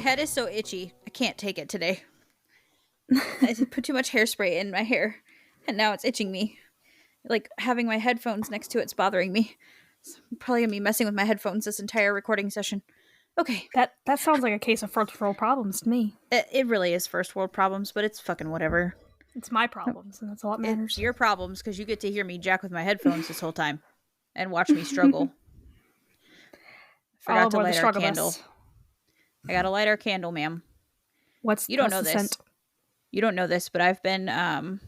head is so itchy. I can't take it today. I put too much hairspray in my hair, and now it's itching me. Like, having my headphones next to it's bothering me. So I'm probably gonna be messing with my headphones this entire recording session. Okay. That sounds like a case of first world problems to me. It really is first world problems, but it's fucking whatever. It's my problems, and that's all that matters. It's your problems, because you get to hear me jack with my headphones this whole time and watch me struggle. Forgot to light our candle. I gotta light our candle, ma'am. You don't know this. Scent? You don't know this, but I've been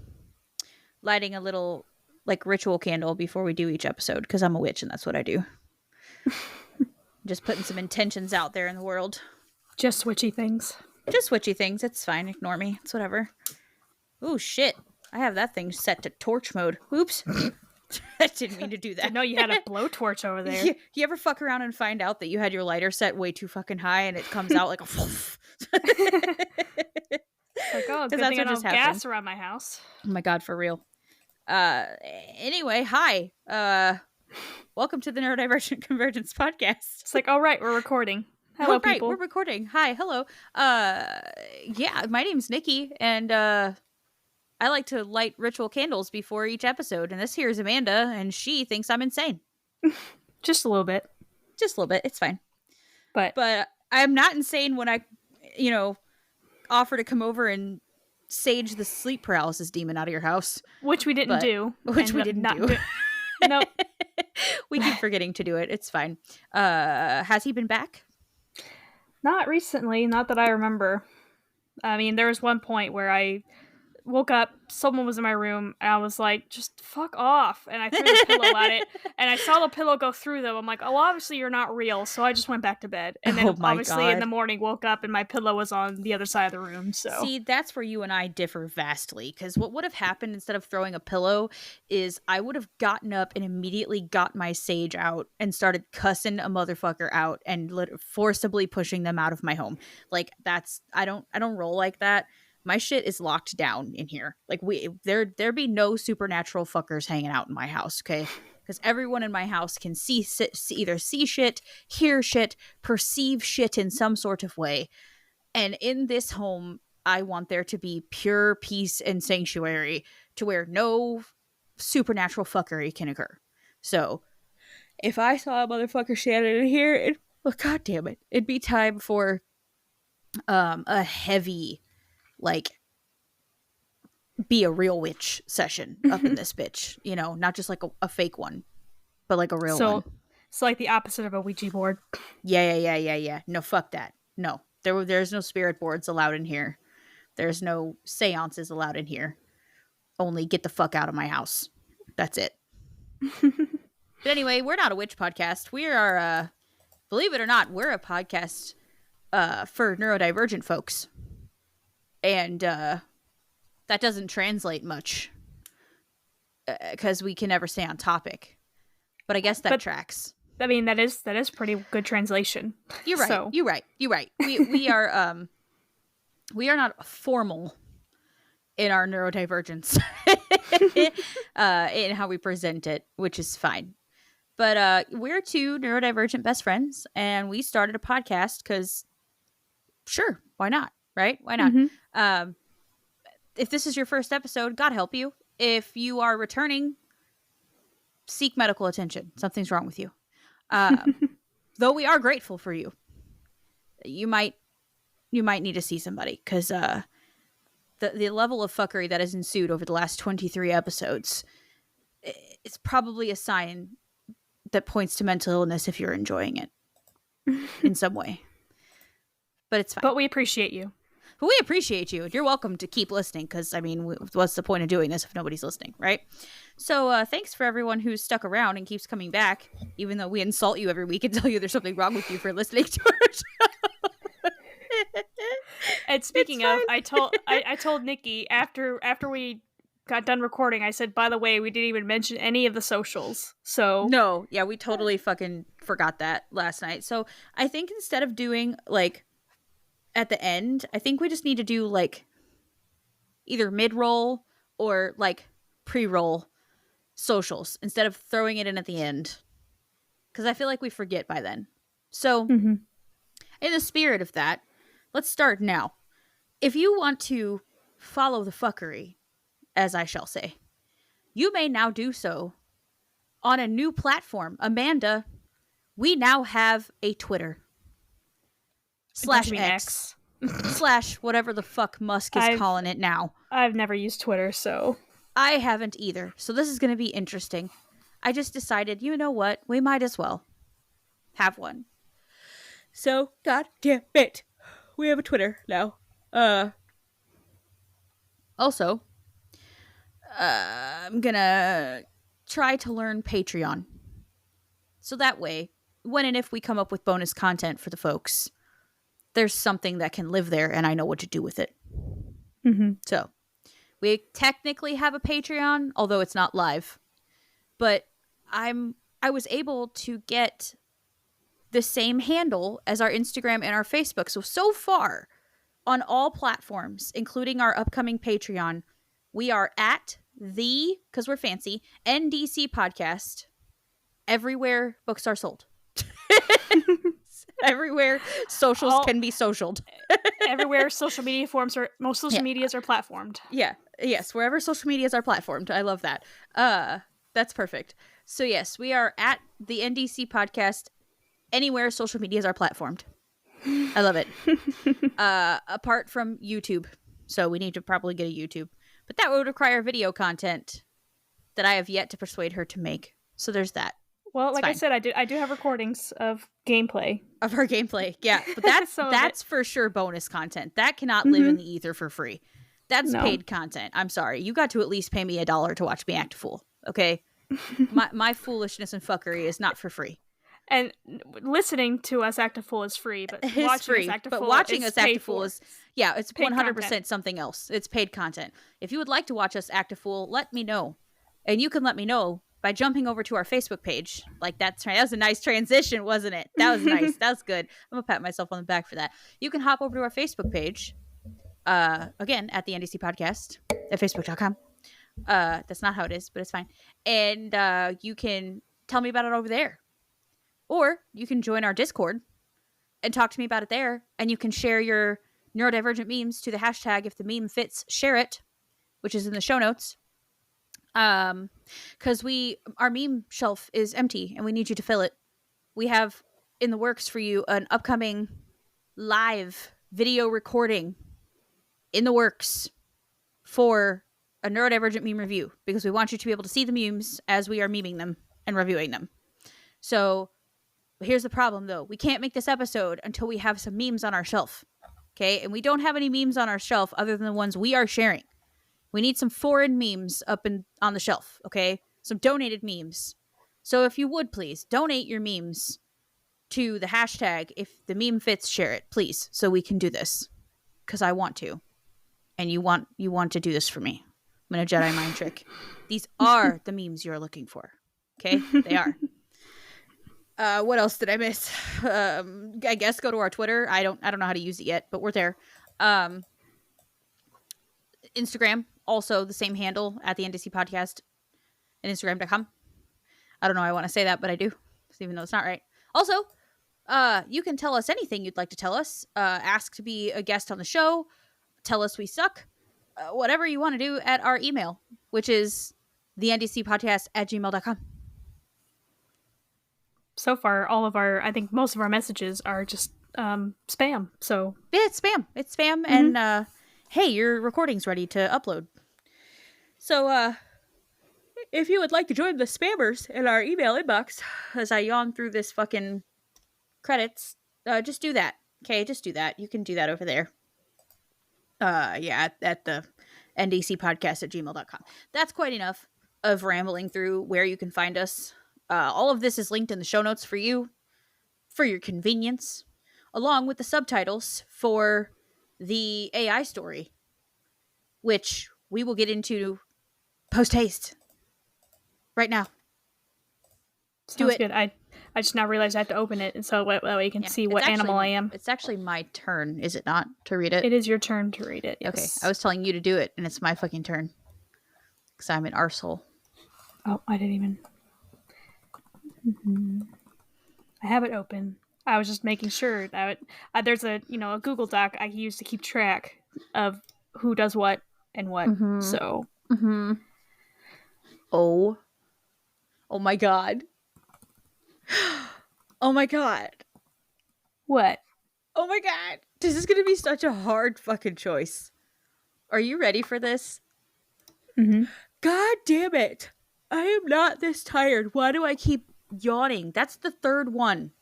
lighting a little like ritual candle before we do each episode, because I'm a witch and that's what I do. Just putting some intentions out there in the world. Just witchy things. Just witchy things. It's fine. Ignore me. It's whatever. Ooh, shit. I have that thing set to torch mode. Oops. I didn't mean to do that. No, you had a blowtorch over there. You ever fuck around and find out that you had your lighter set way too fucking high and it comes out like a woof? Like, oh, good thing I don't have gas around my house. Oh my god, for real. Anyway, hi. Welcome to the Neurodivergent Convergence podcast. It's like, all right, we're recording. Hello, people. We're recording. Hi, hello. Yeah, my name's Niki, and I like to light ritual candles before each episode, and this here is Amanda, and she thinks I'm insane. Just a little bit. Just a little bit. It's fine. But I'm not insane when I, offer to come over and sage the sleep paralysis demon out of your house. Which we didn't do. Which we didn't do. Nope. We keep forgetting to do it. It's fine. Has he been back? Not recently. Not that I remember. I mean, there was one point where I woke up, someone was in my room, and I was like, just fuck off. And I threw the pillow at it, and I saw the pillow go through them. I'm like, oh, obviously you're not real. So I just went back to bed. And then obviously in the morning, woke up, and my pillow was on the other side of the room. So see, that's where you and I differ vastly. Because what would have happened instead of throwing a pillow is I would have gotten up and immediately got my sage out and started cussing a motherfucker out and forcibly pushing them out of my home. Like, that's, I don't roll like that. My shit is locked down in here. Like, there be no supernatural fuckers hanging out in my house, okay? Because everyone in my house can either see shit, hear shit, perceive shit in some sort of way. And in this home, I want there to be pure peace and sanctuary to where no supernatural fuckery can occur. So, if I saw a motherfucker standing in here, god damn it, it'd be time for a heavy, like, be a real witch session up in this bitch, not just like a fake one, but like a real one. So like the opposite of a Ouija board. Yeah. No, fuck that. No, there's no spirit boards allowed in here. There's no seances allowed in here. Only get the fuck out of my house. That's it. But anyway, we're not a witch podcast. We are, believe it or not, we're a podcast for neurodivergent folks. And that doesn't translate much because we can never stay on topic. But I guess that tracks. I mean, that is pretty good translation. You're right. So. You're right. We are not formal in our neurodivergence in how we present it, which is fine. But we're two neurodivergent best friends, and we started a podcast because, sure, why not? Right? Why not? Mm-hmm. If this is your first episode, God help you. If you are returning, seek medical attention. Something's wrong with you. Though we are grateful for you. You might need to see somebody, because the level of fuckery that has ensued over the last 23 episodes is probably a sign that points to mental illness if you're enjoying it in some way. But it's fine. But we appreciate you. But we appreciate you. You're welcome to keep listening, because, I mean, what's the point of doing this if nobody's listening, right? So thanks for everyone who's stuck around and keeps coming back, even though we insult you every week and tell you there's something wrong with you for listening to our show. And speaking of, I told Niki after we got done recording, I said, by the way, we didn't even mention any of the socials. So no, yeah, we totally fucking forgot that last night. So I think instead of doing, like, at the end, I think we just need to do, like, either mid-roll or, like, pre-roll socials instead of throwing it in at the end, because I feel like we forget by then. So in the spirit of that, let's start now. If you want to follow the fuckery, as I shall say, you may now do so on a new platform. Amanda, we now have a Twitter. /X. / whatever the fuck Musk is calling it now. I've never used Twitter, so. I haven't either. So this is going to be interesting. I just decided, you know what? We might as well have one. So, god damn it. We have a Twitter now. Also, I'm gonna try to learn Patreon. So that way, when and if we come up with bonus content for the folks, there's something that can live there and I know what to do with it. Mm-hmm. So, we technically have a Patreon, although it's not live. But I was able to get the same handle as our Instagram and our Facebook. So far, on all platforms, including our upcoming Patreon, we are at because we're fancy, NDC Podcast, everywhere books are sold. Everywhere socials can be socialed. Everywhere social media forms are, most social medias are platformed. Yeah. Yes. Wherever social medias are platformed. I love that. That's perfect. So yes, we are at the NDC Podcast, anywhere social medias are platformed. I love it. Apart from YouTube. So we need to probably get a YouTube. But that would require video content that I have yet to persuade her to make. So there's that. Well, like I said, I do have recordings of gameplay. Of her gameplay, yeah. But that's for sure bonus content. That cannot live in the ether for free. That's paid content. I'm sorry. You got to at least pay me $1 to watch me act a fool, okay? my foolishness and fuckery is not for free. And listening to us act a fool is free, but watching us act a fool is it's 100% something else. It's paid content. If you would like to watch us act a fool, let me know. And you can let me know by jumping over to our Facebook page. Like that was a nice transition, wasn't it? That was nice. That was good. I'm gonna pat myself on the back for that. You can hop over to our Facebook page. Again, at the NDC Podcast at facebook.com. That's not how it is, but it's fine. And you can tell me about it over there. Or you can join our Discord and talk to me about it there. And you can share your neurodivergent memes to the hashtag if the meme fits, share it, which is in the show notes. Because our meme shelf is empty and we need you to fill it. We have in the works for you an upcoming live video recording in the works for a neurodivergent meme review, because we want you to be able to see the memes as we are meming them and reviewing them. So here's the problem though. We can't make this episode until we have some memes on our shelf. Okay. And we don't have any memes on our shelf other than the ones we are sharing. We need some foreign memes up on the shelf, okay? Some donated memes. So if you would please donate your memes to the hashtag if the meme fits, share it, please, so we can do this. Because I want to. And you want to do this for me. I'm gonna Jedi mind trick. These are the memes you're looking for. Okay? They are. What else did I miss? I guess go to our Twitter. I don't know how to use it yet, but we're there. Instagram. Also, the same handle at the NDC Podcast and Instagram.com. I don't know why I want to say that, but I do, even though it's not right. Also, you can tell us anything you'd like to tell us. Ask to be a guest on the show. Tell us we suck. Whatever you want to do at our email, which is thendcpodcast@gmail.com. So far, I think most of our messages are just spam. So yeah, it's spam. It's spam, and hey, your recording's ready to upload. So, if you would like to join the spammers in our email inbox, as I yawn through this fucking credits, just do that. Okay, just do that. You can do that over there. At the ndcpodcast@gmail.com. That's quite enough of rambling through where you can find us. All of this is linked in the show notes for you, for your convenience, along with the subtitles for the AI story, which we will get into post-haste right now. Sounds good. I just now realized I have to open it, and so that way you can see what animal I am. It's actually my turn, is it not, to read it? It is your turn to read it, yes. Okay, I was telling you to do it, and it's my fucking turn. Because I'm an arsehole. Oh, I didn't even... I have it open. I was just making sure that there's a a Google Doc I use to keep track of who does what and what. Mm-hmm. So Mm-hmm. Oh. Oh my god. Oh my god. what? Oh my god. This is gonna be such a hard fucking choice. Are you ready for this? Mm-hmm. God damn it. I am not this tired. Why do I keep yawning? That's the third one.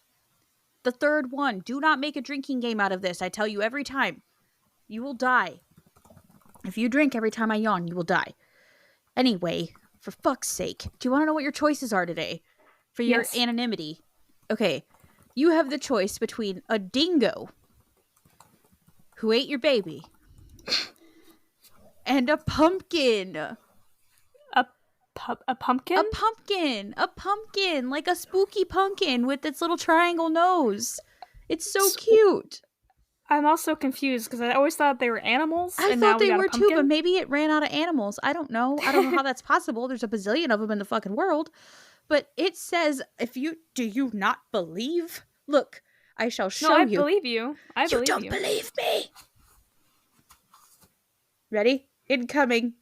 The third one. Do not make a drinking game out of this. I tell you every time. You will die. If you drink every time I yawn, you will die. Anyway, for fuck's sake, do you want to know what your choices are today? For your Yes. anonymity. Okay. You have the choice between a dingo who ate your baby and a pumpkin. A pumpkin? A pumpkin. A pumpkin. Like a spooky pumpkin with its little triangle nose. It's so cute. I'm also confused because I always thought they were animals. I and thought now we they got were a too, pumpkin. but maybe it ran out of animals. I don't know. I don't know how that's possible. There's a bazillion of them in the fucking world. But it says, do you not believe? Look, I shall show No, I you. believe you. I You believe don't you. believe me. Ready? Incoming.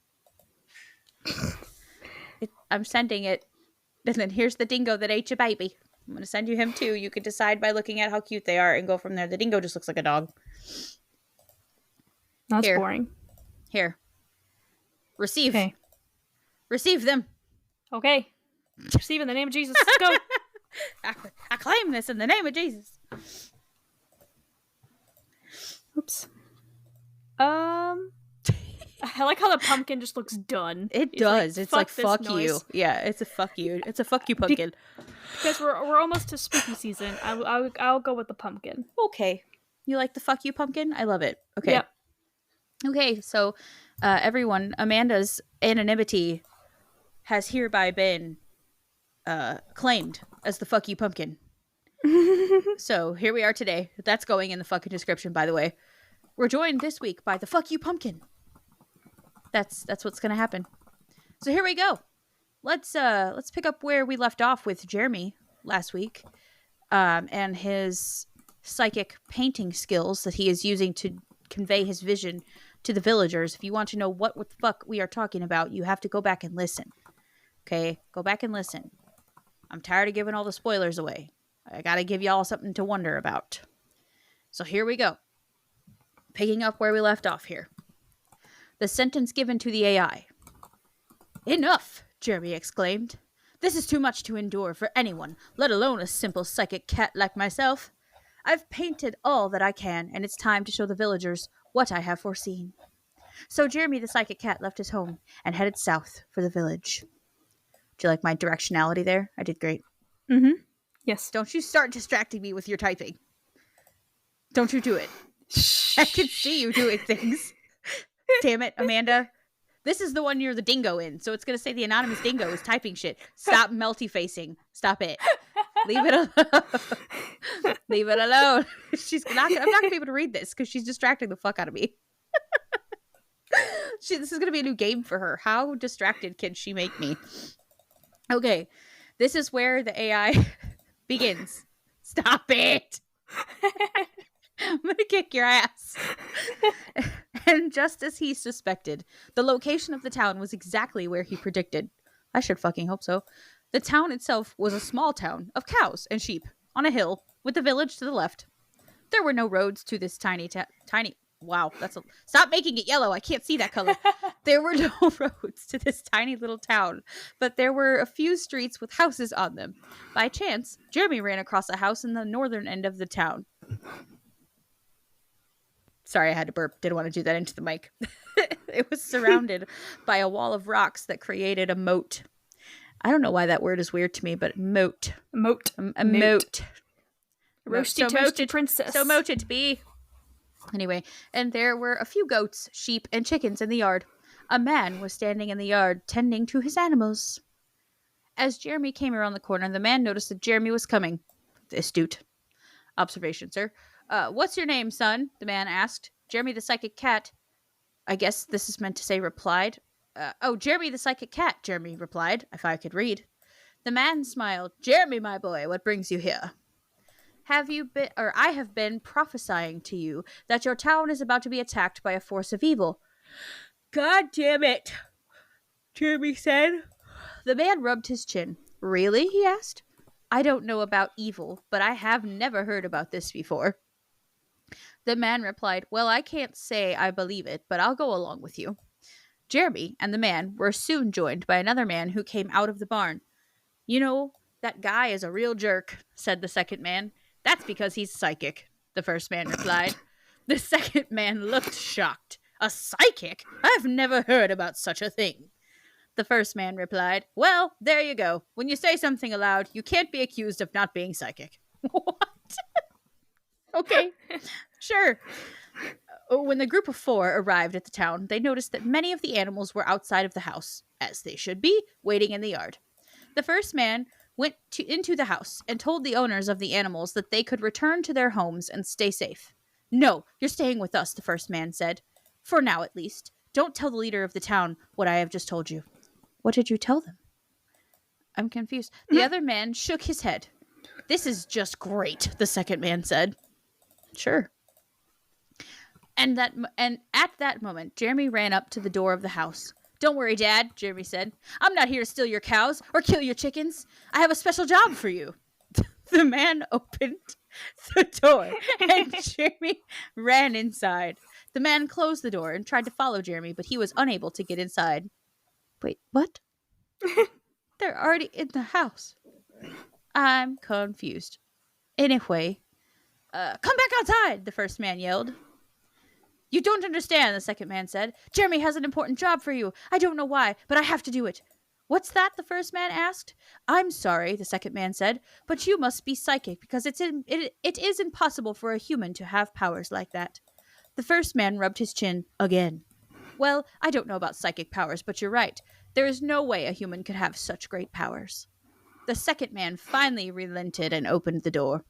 I'm sending it. And then here's the dingo that ate your baby. I'm going to send you him too. You can decide by looking at how cute they are and go from there. The dingo just looks like a dog. That's Here. boring. Here. Receive. Okay. Receive them. Okay. Receive in the name of Jesus. Let's go. I claim this in the name of Jesus. Oops. I like how the pumpkin just looks done. It does. It's like this fuck noise." you. Yeah, it's a fuck you. It's a fuck you pumpkin. Because we're almost to spooky season. I'll go with the pumpkin. Okay. You like the fuck you pumpkin? I love it. Okay. Yep. Okay, so everyone, Amanda's anonymity has hereby been claimed as the fuck you pumpkin. So here we are today. That's going in the fucking description, by the way. We're joined this week by the fuck you pumpkin. That's what's gonna happen. So here we go. Let's pick up where we left off with Jeremy last week, and his psychic painting skills that he is using to convey his vision to the villagers. If you want to know what the fuck we are talking about, you have to go back and listen. Okay, go back and listen. I'm tired of giving all the spoilers away. I gotta give y'all something to wonder about. So here we go. Picking up where we left off here. The sentence given to the AI. Enough, Jeremy exclaimed. This is too much to endure for anyone, let alone a simple psychic cat like myself. I've painted all that I can, and it's time to show the villagers what I have foreseen. So Jeremy the psychic cat left his home and headed south for the village. Do you like my directionality there? I did great. Mm-hmm. Yes. Don't you start distracting me with your typing. Don't you do it. I can see you doing things. Damn it, Amanda. This is the one you're the dingo in, so it's going to say the anonymous dingo is typing shit. Stop melty facing. Stop it. Leave it alone. Leave it alone. I'm not going to be able to read this because she's distracting the fuck out of me. This is going to be a new game for her. How distracted can she make me? Okay, this is where the AI begins. Stop it. I'm going to kick your ass. And just as he suspected, the location of the town was exactly where he predicted. I should fucking hope so. The town itself was a small town of cows and sheep on a hill with the village to the left. There were no roads to this tiny. Wow, stop making it yellow. I can't see that color. There were no roads to this tiny little town, but there were a few streets with houses on them. By chance, Jeremy ran across a house in the northern end of the town. Sorry, I had to burp. Didn't want to do that into the mic. It was surrounded by a wall of rocks that created a moat. I don't know why that word is weird to me, but moat. Moat. A moat. Roasty toasty princess. So moated be. Anyway, and there were a few goats, sheep, and chickens in the yard. A man was standing in the yard, tending to his animals. As Jeremy came around the corner, the man noticed that Jeremy was coming. Astute observation, sir. What's your name, son? The man asked. Jeremy the psychic cat. I guess this is meant to say replied. Jeremy the psychic cat, Jeremy replied, if I could read. The man smiled. Jeremy, my boy, what brings you here? I have been prophesying to you that your town is about to be attacked by a force of evil. God damn it, Jeremy said. The man rubbed his chin. Really? He asked. I don't know about evil, but I have never heard about this before. The man replied, well, I can't say I believe it, but I'll go along with you. Jeremy and the man were soon joined by another man who came out of the barn. You know, that guy is a real jerk, said the second man. That's because he's psychic, the first man replied. The second man looked shocked. A psychic? I've never heard about such a thing. The first man replied, well, there you go. When you say something aloud, you can't be accused of not being psychic. What? Okay, sure. When the group of 4 arrived at the town, they noticed that many of the animals were outside of the house, as they should be, waiting in the yard. The first man went into the house and told the owners of the animals that they could return to their homes and stay safe. No, you're staying with us, the first man said. For now, at least. Don't tell the leader of the town what I have just told you. What did you tell them? I'm confused. The other man shook his head. This is just great, the second man said. Sure. And at that moment, Jeremy ran up to the door of the house. Don't worry, Dad, Jeremy said. I'm not here to steal your cows or kill your chickens. I have a special job for you. The man opened the door and Jeremy ran inside. The man closed the door and tried to follow Jeremy, but he was unable to get inside. Wait, what? They're already in the house. I'm confused. Anyway, come back outside, the first man yelled. You don't understand, the second man said. Jeremy has an important job for you. I don't know why, but I have to do it. What's that? The first man asked. I'm sorry, the second man said, but you must be psychic because it is impossible for a human to have powers like that. The first man rubbed his chin again. Well, I don't know about psychic powers, but you're right. There is no way a human could have such great powers. The second man finally relented and opened the door.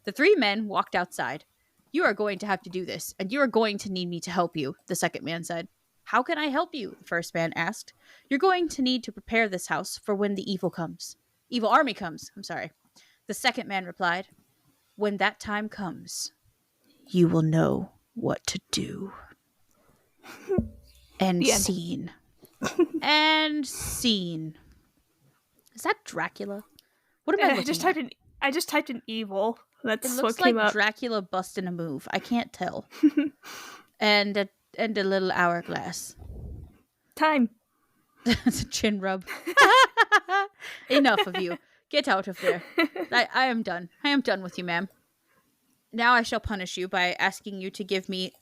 The 3 men walked outside. You are going to have to do this, and you are going to need me to help you, the second man said. How can I help you? The first man asked. You're going to need to prepare this house for when the evil army comes. The second man replied, when that time comes, you will know what to do. And scene. And scene. Is that Dracula? What am I looking at? I just typed in evil. That's it looks what came like up. Dracula busting a move. I can't tell. and a little hourglass. Time. It's a chin rub. Enough of you. Get out of there. I am done. I am done with you, ma'am. Now I shall punish you by asking you to give me,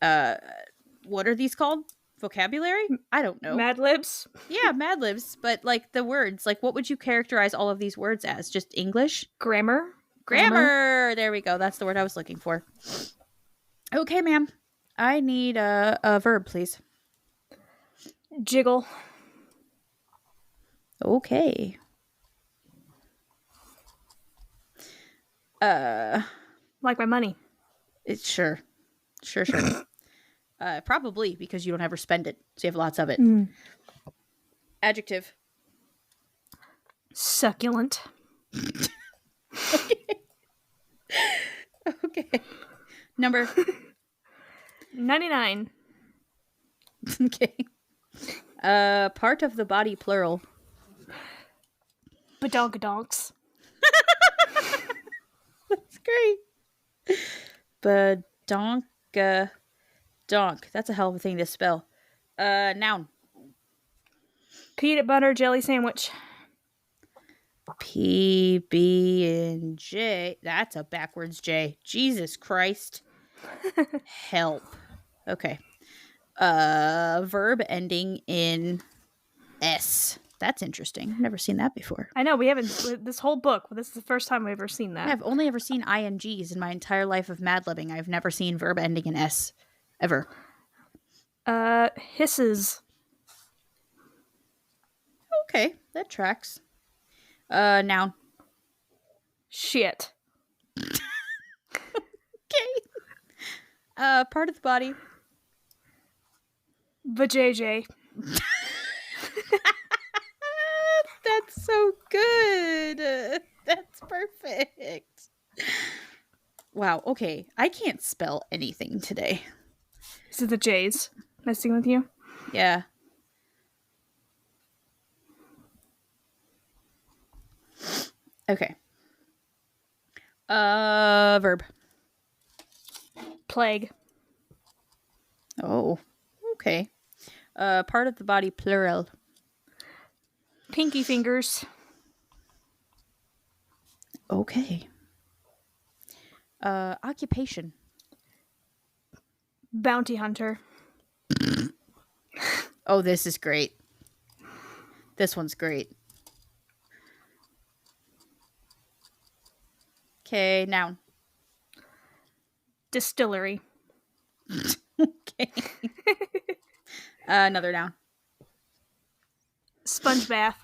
what are these called? Vocabulary? I don't know. Mad Libs? Yeah, Mad Libs, but like the words. Like what would you characterize all of these words as? Just English? Grammar? Grammar! There we go. That's the word I was looking for. Okay, ma'am. I need a verb, please. Jiggle. Okay. Like my money. Sure. Probably because you don't ever spend it, so you have lots of it. Adjective. Succulent. Okay. Number. 99. Okay. Part of the body, plural. Badonkadonks. That's great. Badonka. Donk. That's a hell of a thing to spell. Noun. Peanut butter jelly sandwich. P, B, and J. That's a backwards J. Jesus Christ. Help. Okay. Verb ending in S. That's interesting. I've never seen that before. I know, we haven't. This whole book, this is the first time we've ever seen that. I've only ever seen INGs in my entire life of Mad Libbing. I've never seen verb ending in S. Ever. Hisses. Okay, that tracks. Noun. Shit. Okay. Part of the body. Vajayjay. That's so good. That's perfect. Wow, okay. I can't spell anything today. Is it the J's messing with you? Yeah. Okay. Verb. Plague. Oh, okay. Part of the body, plural. Pinky fingers. Okay. Occupation. Bounty hunter. Oh, this is great. This one's great. Okay, noun. Distillery. Okay. Another noun. Sponge bath.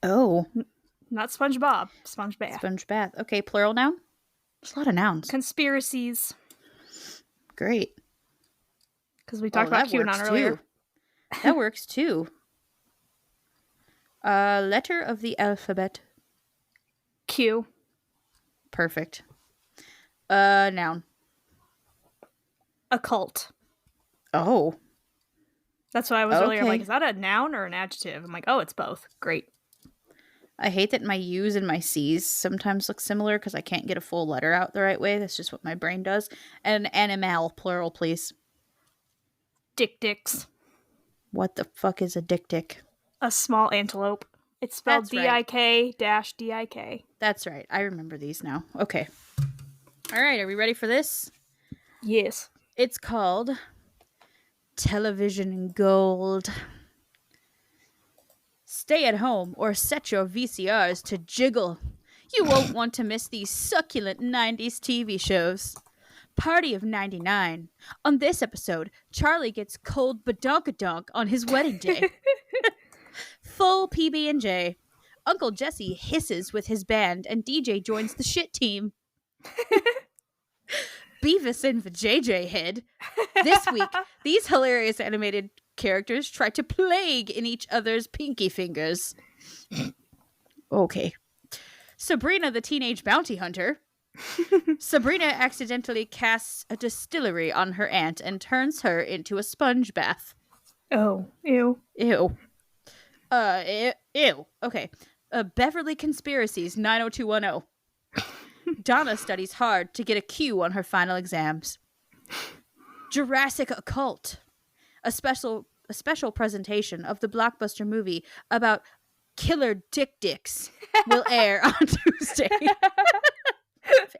Oh, Not SpongeBob. Sponge bath. sponge bath. Okay, plural noun. There's a lot of nouns. Conspiracies. Great. Because we talked about that works QAnon earlier. too. That works too. Letter of the alphabet. Q. Perfect. Noun. Occult. Oh, That's what I was earlier. I'm Okay. like, is that a noun or an adjective? I'm like, oh, it's both. Great. I hate that my U's and my C's sometimes look similar because I can't get a full letter out the right way. That's just what my brain does. And animal, plural, please. Dicks. What the fuck is a dick? A small antelope. It's spelled That's right. DIK-DIK. That's right. I remember these now. Okay. All right. Are we ready for this? Yes. It's called Television Gold. Stay at home or set your VCRs to jiggle. You won't want to miss these succulent 90s TV shows. Party of 99. On this episode, Charlie gets cold badonkadonk on his wedding day. Full PB&J. Uncle Jesse hisses with his band and DJ joins the shit team. Beavis and the JJ head. This week, these hilarious animated characters try to plague in each other's pinky fingers. Okay. Sabrina the Teenage Bounty Hunter. Sabrina accidentally casts a distillery on her aunt and turns her into a sponge bath. Oh, ew. Ew. Ew. Okay. Beverly Conspiracies 90210. Donna studies hard to get a Q on her final exams. Jurassic Occult. A special presentation of the blockbuster movie about killer dicks will air on Tuesday.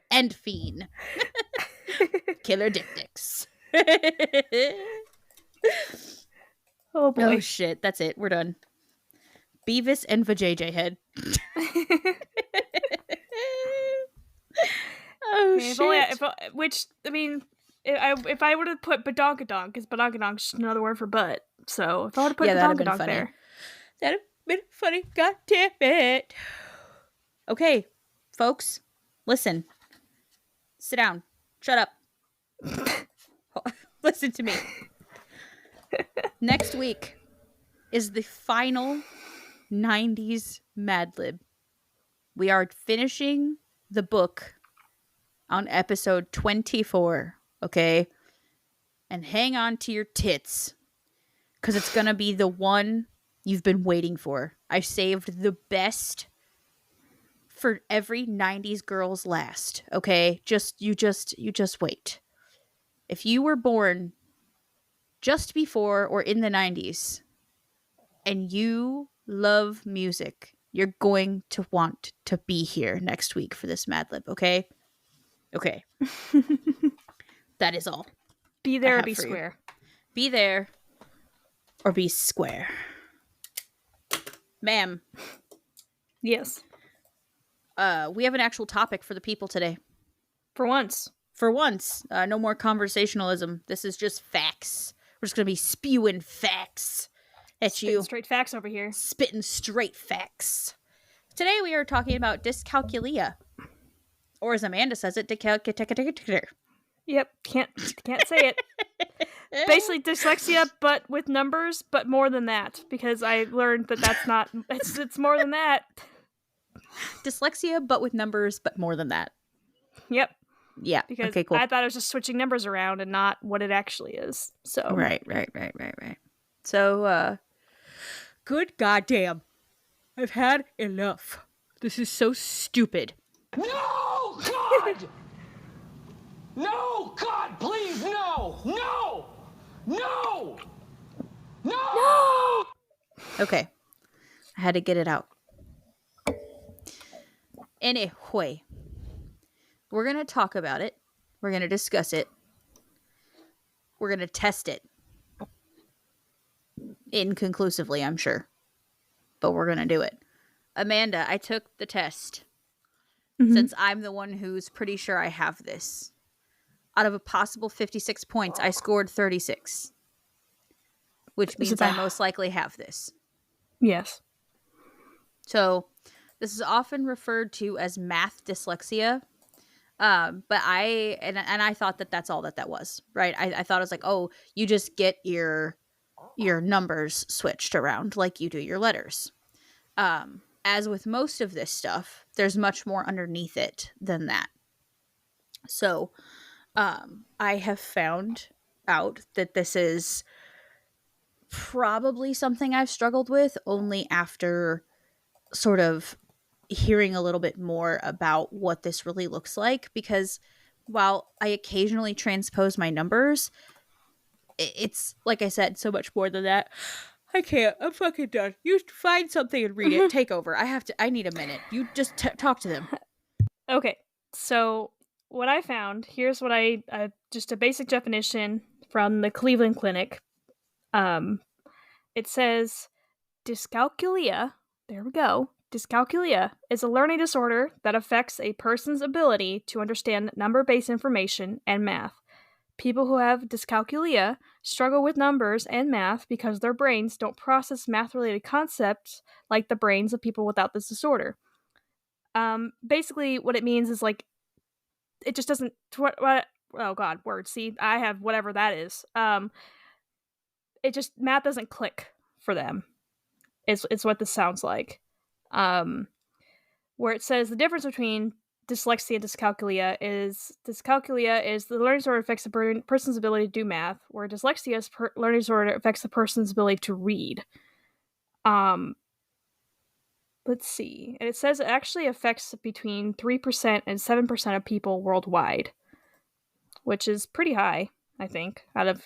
And Fiend. Killer dicks. Oh boy. Oh shit, that's it. We're done. Beavis and vajayjay head. Oh Man, shit. If I would have put badonkadonk, because badonkadonk is another word for butt. So if I would have put Yeah, that'd have been badonkadonk funny. there. That'd have been funny. God damn it. Okay, folks, listen. Sit down. Shut up. Listen to me. Next week is the final 90s Mad Lib. We are finishing the book on episode 24, okay? And hang on to your tits, because it's going to be the one you've been waiting for. I saved the best for every 90s girl's last, okay? You just wait. If you were born just before or in the 90s and you love music, you're going to want to be here next week for this Mad Lib, okay? Okay. That is all. Be I there or have be for you. square. Be there or be square. Ma'am, Yes. we have an actual topic for the people today. For once. For once, no more conversationalism. This is just facts. We're just going to be spewing facts at Spitting you. straight facts over here. Spitting straight facts. Today we are talking about dyscalculia. Or as Amanda says it, dyscalculia. Yep. Can't say it. Basically dyslexia, but with numbers, but more than that. Because I learned that that's not... It's more than that. Dyslexia, but with numbers, but more than that. Yep. Yeah. because Okay, cool. I thought it was just switching numbers around and not what it actually is. So Right. So, good goddamn. I've had enough. This is so stupid. No, God! No, God, please, no! No! No! No! Okay. I had to get it out. Anyway, we're going to talk about it. We're going to discuss it. We're going to test it. Inconclusively, I'm sure. But we're going to do it. Amanda, I took the test. Since I'm the one who's pretty sure I have this. Out of a possible 56 points, I scored 36. Which means I most likely have this. Yes. So, this is often referred to as math dyslexia. But I thought that that's all that was, right? I thought it was like, oh, you just get your numbers switched around like you do your letters. As with most of this stuff, there's much more underneath it than that. So, I have found out that this is probably something I've struggled with only after sort of hearing a little bit more about what this really looks like, because while I occasionally transpose my numbers, it's, like I said, so much more than that. I can't. I'm fucking done. You find something and read it. Take over. I need a minute. You just talk to them. Okay. So what I found, here's what just a basic definition from the Cleveland Clinic. It says dyscalculia, there we go. Dyscalculia is a learning disorder that affects a person's ability to understand number-based information and math. People who have dyscalculia struggle with numbers and math because their brains don't process math-related concepts like the brains of people without this disorder. Basically, what it means is like it just doesn't. Oh God, words. See, I have whatever that is. It just math doesn't click for them. It's what this sounds like. Where it says the difference between dyslexia and dyscalculia is the learning disorder affects the person's ability to do math, where dyslexia is learning disorder affects the person's ability to read. Let's see. And it says it actually affects between 3% and 7% of people worldwide, which is pretty high, I think, out of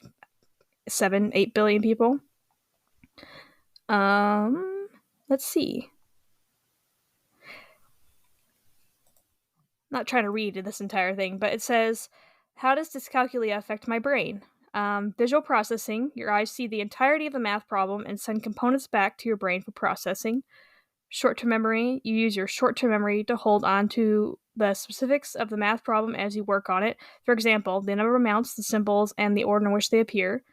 8 billion people. Let's see. Not trying to read this entire thing, but it says, how does dyscalculia affect my brain? Visual processing. Your eyes see the entirety of the math problem and send components back to your brain for processing. Short-term memory. You use your short-term memory to hold on to the specifics of the math problem as you work on it. For example, the number of amounts, the symbols, and the order in which they appear.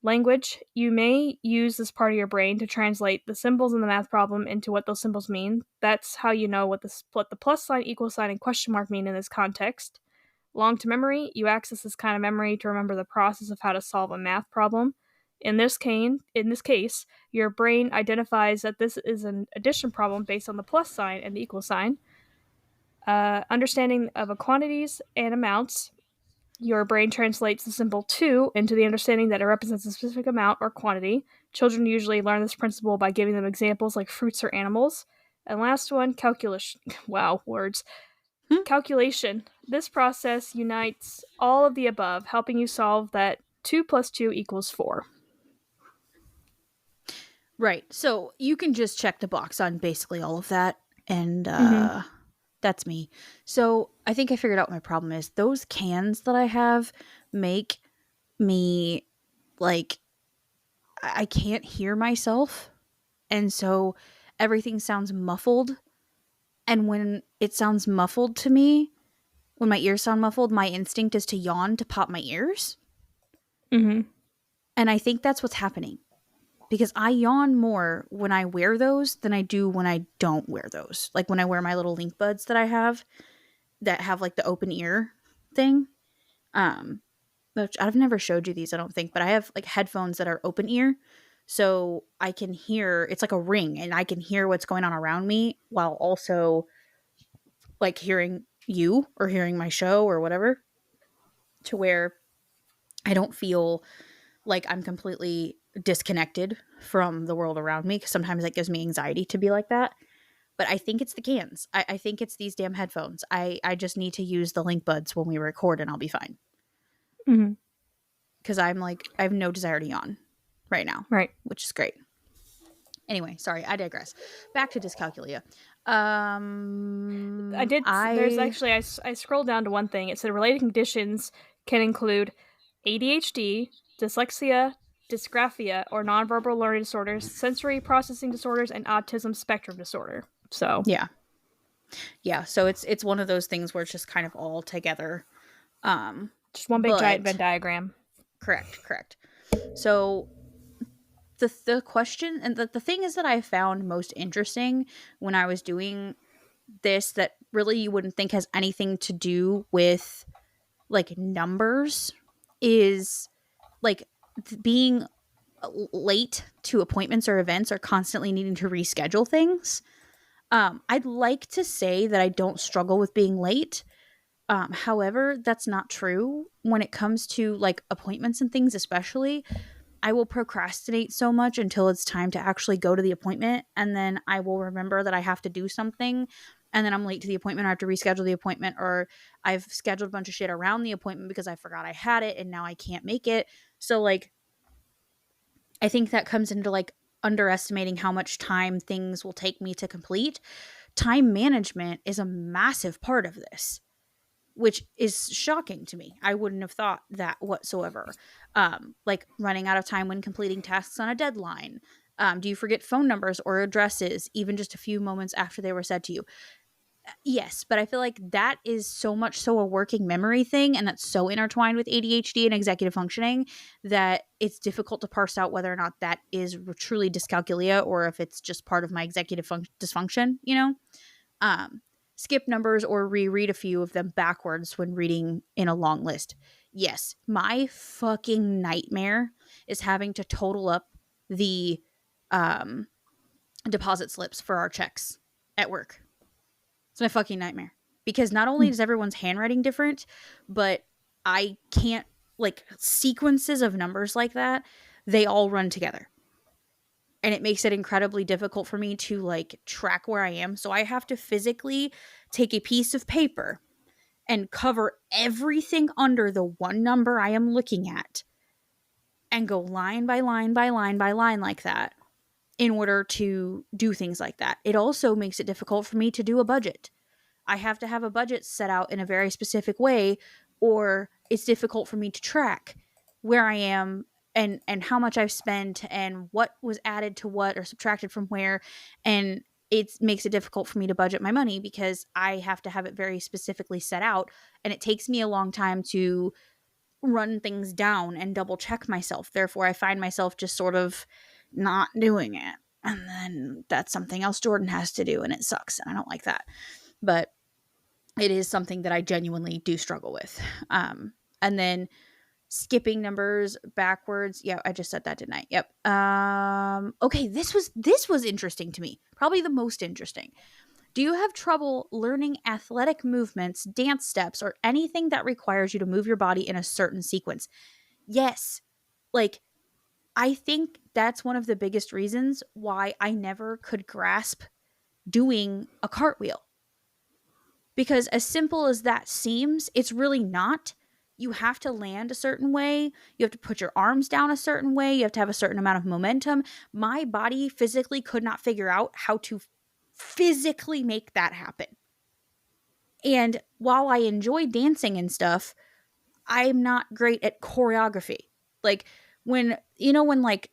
Language. You may use this part of your brain to translate the symbols in the math problem into what those symbols mean. That's how you know what the plus sign, equal sign, and question mark mean in this context. Long-term memory. You access this kind of memory to remember the process of how to solve a math problem. In this case, your brain identifies that this is an addition problem based on the plus sign and the equal sign. Understanding of quantities and amounts. Your brain translates the symbol 2 into the understanding that it represents a specific amount or quantity. Children usually learn this principle by giving them examples like fruits or animals. And last one, calculation. Wow, words. Calculation. This process unites all of the above, helping you solve that 2 plus 2 equals 4. Right. So you can just check the box on basically all of that. And that's me. So I think I figured out what my problem is. Those cans that I have make me like, I can't hear myself. And so everything sounds muffled. And when it sounds muffled to me, when my ears sound muffled, my instinct is to yawn to pop my ears. And I think that's what's happening. Because I yawn more when I wear those than I do when I don't wear those. Like when I wear my little link buds that I have that have like the open ear thing. Which I've never showed you these, I don't think, but I have like headphones that are open ear. So I can hear, it's like a ring and I can hear what's going on around me while also like hearing you or hearing my show or whatever. to where I don't feel like I'm completely disconnected from the world around me, because sometimes that gives me anxiety to be like that. But I think it's the cans. I think it's these damn headphones. I just need to use the link buds when we record and I'll be fine. Mm-hmm. Because I'm like, I have no desire to yawn right now. Right. Which is great. Anyway, sorry, I digress. Back to dyscalculia. There's actually, I scrolled down to one thing. It said related conditions can include ADHD, dyslexia, dysgraphia, or nonverbal learning disorders, sensory processing disorders, and autism spectrum disorder. So yeah. So it's one of those things where it's just kind of all together. Just one big giant Venn diagram. Correct. So the question and the thing is that I found most interesting when I was doing this, that really you wouldn't think has anything to do with like numbers, is like being late to appointments or events, or constantly needing to reschedule things. I'd like to say that I don't struggle with being late. However, that's not true when it comes to like appointments and things, especially. I will procrastinate so much until it's time to actually go to the appointment, and then I will remember that I have to do something, and then I'm late to the appointment, or I have to reschedule the appointment, or I've scheduled a bunch of shit around the appointment because I forgot I had it and now I can't make it. So like I think that comes into like underestimating how much time things will take me to complete. Time management is a massive part of this, which is shocking to me. I wouldn't have thought that whatsoever. Like running out of time when completing tasks on a deadline. Do you forget phone numbers or addresses even just a few moments after they were said to you? Yes, but I feel like that is so much so a working memory thing, and that's so intertwined with ADHD and executive functioning that it's difficult to parse out whether or not that is truly dyscalculia or if it's just part of my executive dysfunction, you know? Skip numbers or reread a few of them backwards when reading in a long list. Yes, my fucking nightmare is having to total up the deposit slips for our checks at work. It's my fucking nightmare. Because not only is everyone's handwriting different, but I can't, like, sequences of numbers like that, they all run together. And it makes it incredibly difficult for me to, like, track where I am. So I have to physically take a piece of paper and cover everything under the one number I am looking at and go line by line by line by line like that in order to do things like that. It also makes it difficult for me to do a budget. I have to have a budget set out in a very specific way, or it's difficult for me to track where I am and how much I've spent and what was added to what or subtracted from where. And it makes it difficult for me to budget my money because I have to have it very specifically set out. And it takes me a long time to run things down and double check myself. Therefore, I find myself just sort of not doing it. And then that's something else Jordan has to do, and it sucks. And I don't like that. But it is something that I genuinely do struggle with. And then skipping numbers backwards. Yeah, I just said that, didn't I? Yep. Okay, this was interesting to me. Probably the most interesting. Do you have trouble learning athletic movements, dance steps, or anything that requires you to move your body in a certain sequence? Yes. Like, I think that's one of the biggest reasons why I never could grasp doing a cartwheel. Because as simple as that seems, it's really not. You have to land a certain way. You have to put your arms down a certain way. You have to have a certain amount of momentum. My body physically could not figure out how to physically make that happen. And while I enjoy dancing and stuff, I'm not great at choreography. Like when like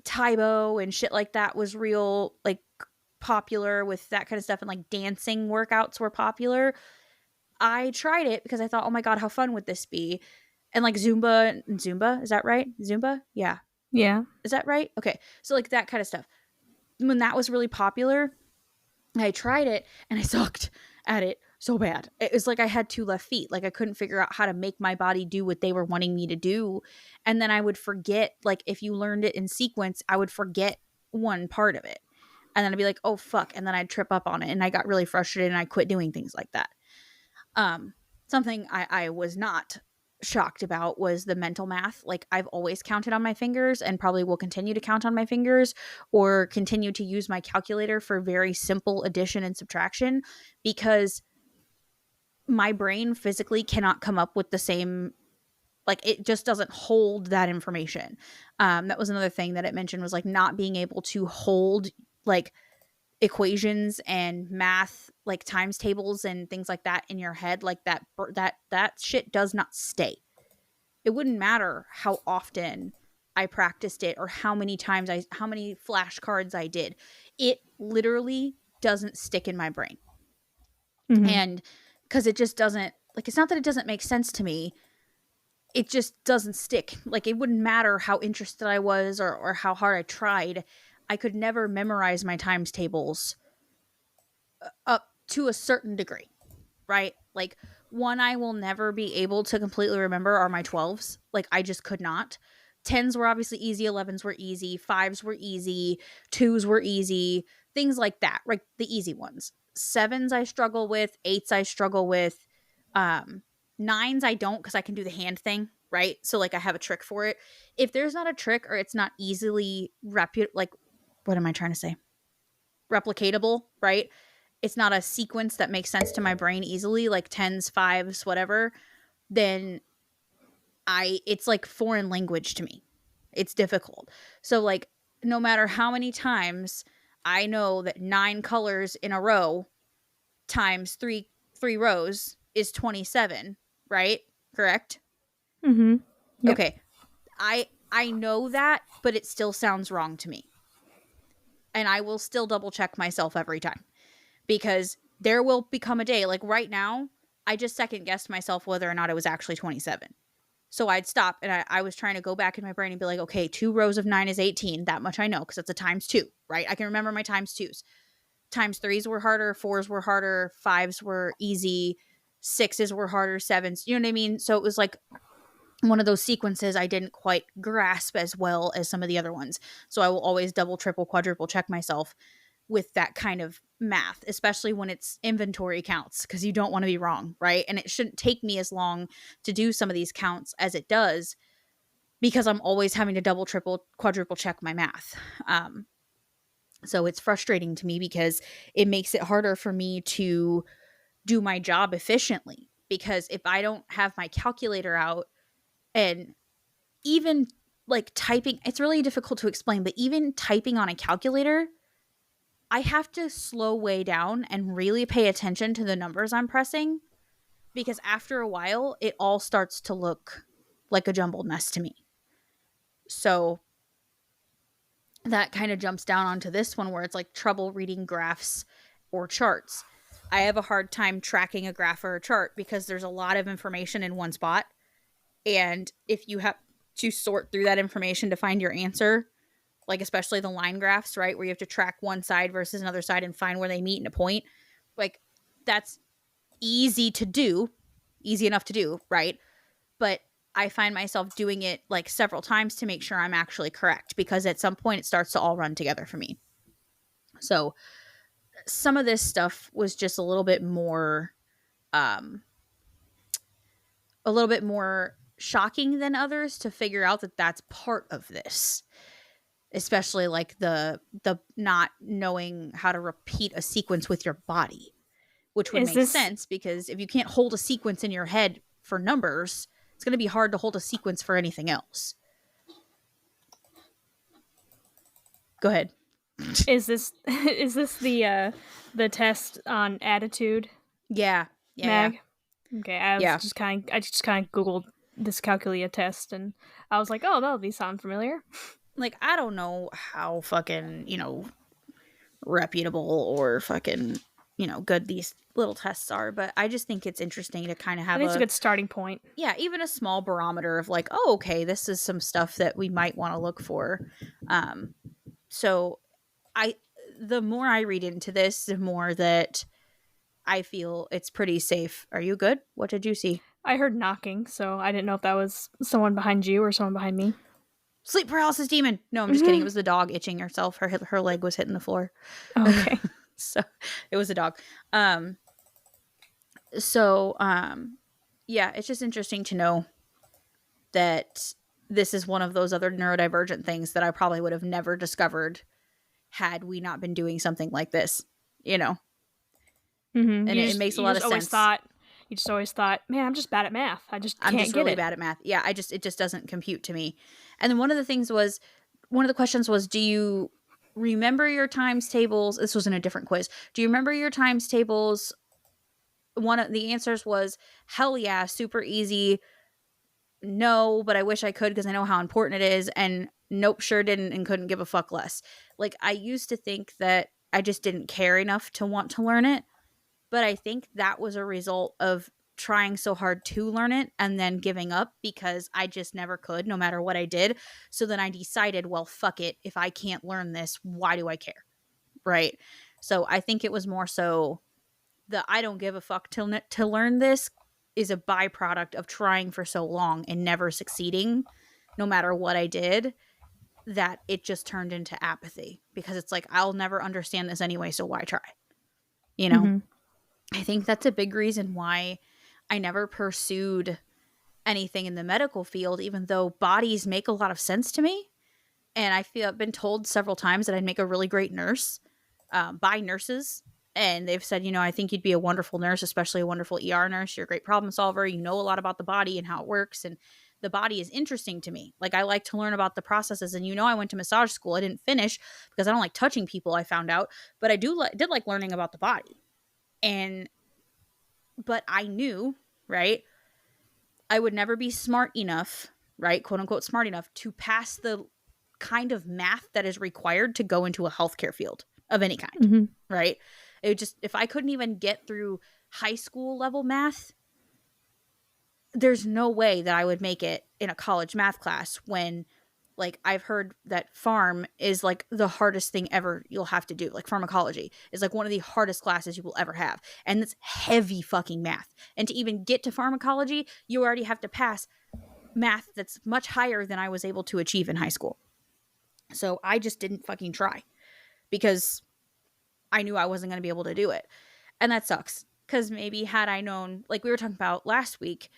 Taibo and shit like that was real like popular with that kind of stuff, and like dancing workouts were popular, I tried it because I thought, oh my god, how fun would this be? And like Zumba, is that right? Zumba? Yeah. Is that right? Okay. So like that kind of stuff. When that was really popular, I tried it and I sucked at it so bad. It was like I had two left feet. Like I couldn't figure out how to make my body do what they were wanting me to do. And then I would forget, like if you learned it in sequence, I would forget one part of it. And then I'd be like, oh fuck. And then I'd trip up on it and I got really frustrated and I quit doing things like that. Something I was not shocked about was the mental math. Like, I've always counted on my fingers and probably will continue to count on my fingers or continue to use my calculator for very simple addition and subtraction because my brain physically cannot come up with the same, like, it just doesn't hold that information. That was another thing that it mentioned, was like not being able to hold like equations and math, like times tables and things like that in your head. Like that shit does not stay. It wouldn't matter how often I practiced it or how many flashcards I did. It literally doesn't stick in my brain. Mm-hmm. And because it just doesn't, like, it's not that it doesn't make sense to me, it just doesn't stick. Like, it wouldn't matter how interested I was or how hard I tried. I could never memorize my times tables up to a certain degree, right? Like, one I will never be able to completely remember are my 12s. Like, I just could not. 10s were obviously easy, 11s were easy, 5s were easy, 2s were easy, things like that, right? The easy ones. 7s I struggle with, 8s I struggle with, 9s I don't, because I can do the hand thing, right? So like I have a trick for it. If there's not a trick or it's not easily what am I trying to say? Replicatable, right? It's not a sequence that makes sense to my brain easily, like 10s, 5s, whatever, then it's like foreign language to me. It's difficult. So like, no matter how many times I know that 9 colors in a row times three rows is 27, right? Correct? Mm-hmm. Yep. Okay. I know that, but it still sounds wrong to me. And I will still double check myself every time, because there will become a day, like right now, I just second guessed myself whether or not it was actually 27. So I'd stop and I was trying to go back in my brain and be like, okay, 2 rows of 9 is 18. That much I know, because it's a times 2, right? I can remember my times 2s. Times 3s were harder, 4s were harder, 5s were easy, 6s were harder, 7s, you know what I mean? So it was like one of those sequences I didn't quite grasp as well as some of the other ones. So I will always double, triple, quadruple check myself with that kind of math, especially when it's inventory counts, because you don't want to be wrong, right? And it shouldn't take me as long to do some of these counts as it does, because I'm always having to double, triple, quadruple check my math. So it's frustrating to me because it makes it harder for me to do my job efficiently, because if I don't have my calculator out, and even like typing, it's really difficult to explain, but even typing on a calculator, I have to slow way down and really pay attention to the numbers I'm pressing, because after a while, it all starts to look like a jumbled mess to me. So that kind of jumps down onto this one, where it's like trouble reading graphs or charts. I have a hard time tracking a graph or a chart because there's a lot of information in one spot. And if you have to sort through that information to find your answer, like especially the line graphs, right, where you have to track one side versus another side and find where they meet in a point, like that's easy enough to do, right? But I find myself doing it like several times to make sure I'm actually correct, because at some point it starts to all run together for me. So some of this stuff was just a little bit more shocking than others to figure out that that's part of this, especially like the not knowing how to repeat a sequence with your body, which would make sense, because if you can't hold a sequence in your head for numbers, it's going to be hard to hold a sequence for anything else. Go ahead. Is this the test on attitude? Yeah. Mag? Okay, I just kind of Googled Dyscalculia test, and I was like, oh, that'll sound familiar. Like, I don't know how fucking, reputable or fucking, good these little tests are, but I just think it's interesting to kind of have it's a good starting point. Yeah, even a small barometer of like, oh, okay, this is some stuff that we might want to look for. So the more I read into this, the more that I feel it's pretty safe. Are you good? What did you see? I heard knocking, so I didn't know if that was someone behind you or someone behind me. Sleep paralysis demon. No, I'm just kidding. It was the dog itching herself. Her leg was hitting the floor. Okay. So it was a dog. Yeah, it's just interesting to know that this is one of those other neurodivergent things that I probably would have never discovered had we not been doing something like this, you know? Mm-hmm. And it makes a You lot just of always sense. thought, man, I'm just bad at math. I just I'm can't just get really it. bad at math. Yeah, it just doesn't compute to me. And then one of the questions was, do you remember your times tables? This was in a different quiz. Do you remember your times tables? One of the answers was, hell yeah, super easy. No, but I wish I could because I know how important it is. And nope, sure didn't and couldn't give a fuck less. Like, I used to think that I just didn't care enough to want to learn it. But I think that was a result of trying so hard to learn it and then giving up because I just never could, no matter what I did. So then I decided, well, fuck it. If I can't learn this, why do I care? Right. So I think it was more so the I don't give a fuck to learn this is a byproduct of trying for so long and never succeeding, no matter what I did, that it just turned into apathy because it's like, I'll never understand this anyway. So why try? You know? Mm-hmm. I think that's a big reason why I never pursued anything in the medical field, even though bodies make a lot of sense to me. And I feel I've been told several times that I'd make a really great nurse by nurses. And they've said, I think you'd be a wonderful nurse, especially a wonderful ER nurse. You're a great problem solver. You know a lot about the body and how it works. And the body is interesting to me. Like, I like to learn about the processes. And I went to massage school. I didn't finish because I don't like touching people, I found out. But I did like learning about the body. But I knew, right, I would never be smart enough, right, quote unquote smart enough, to pass the kind of math that is required to go into a healthcare field of any kind, Mm-hmm. right? It just, if I couldn't even get through high school level math, there's no way that I would make it in a college math class when, like, I've heard that pharm is like the hardest thing ever you'll have to do. Like, pharmacology is like one of the hardest classes you will ever have. And it's heavy fucking math. And to even get to pharmacology, you already have to pass math that's much higher than I was able to achieve in high school. So I just didn't fucking try because I knew I wasn't going to be able to do it. And that sucks. Because maybe had I known, like we were talking about last week,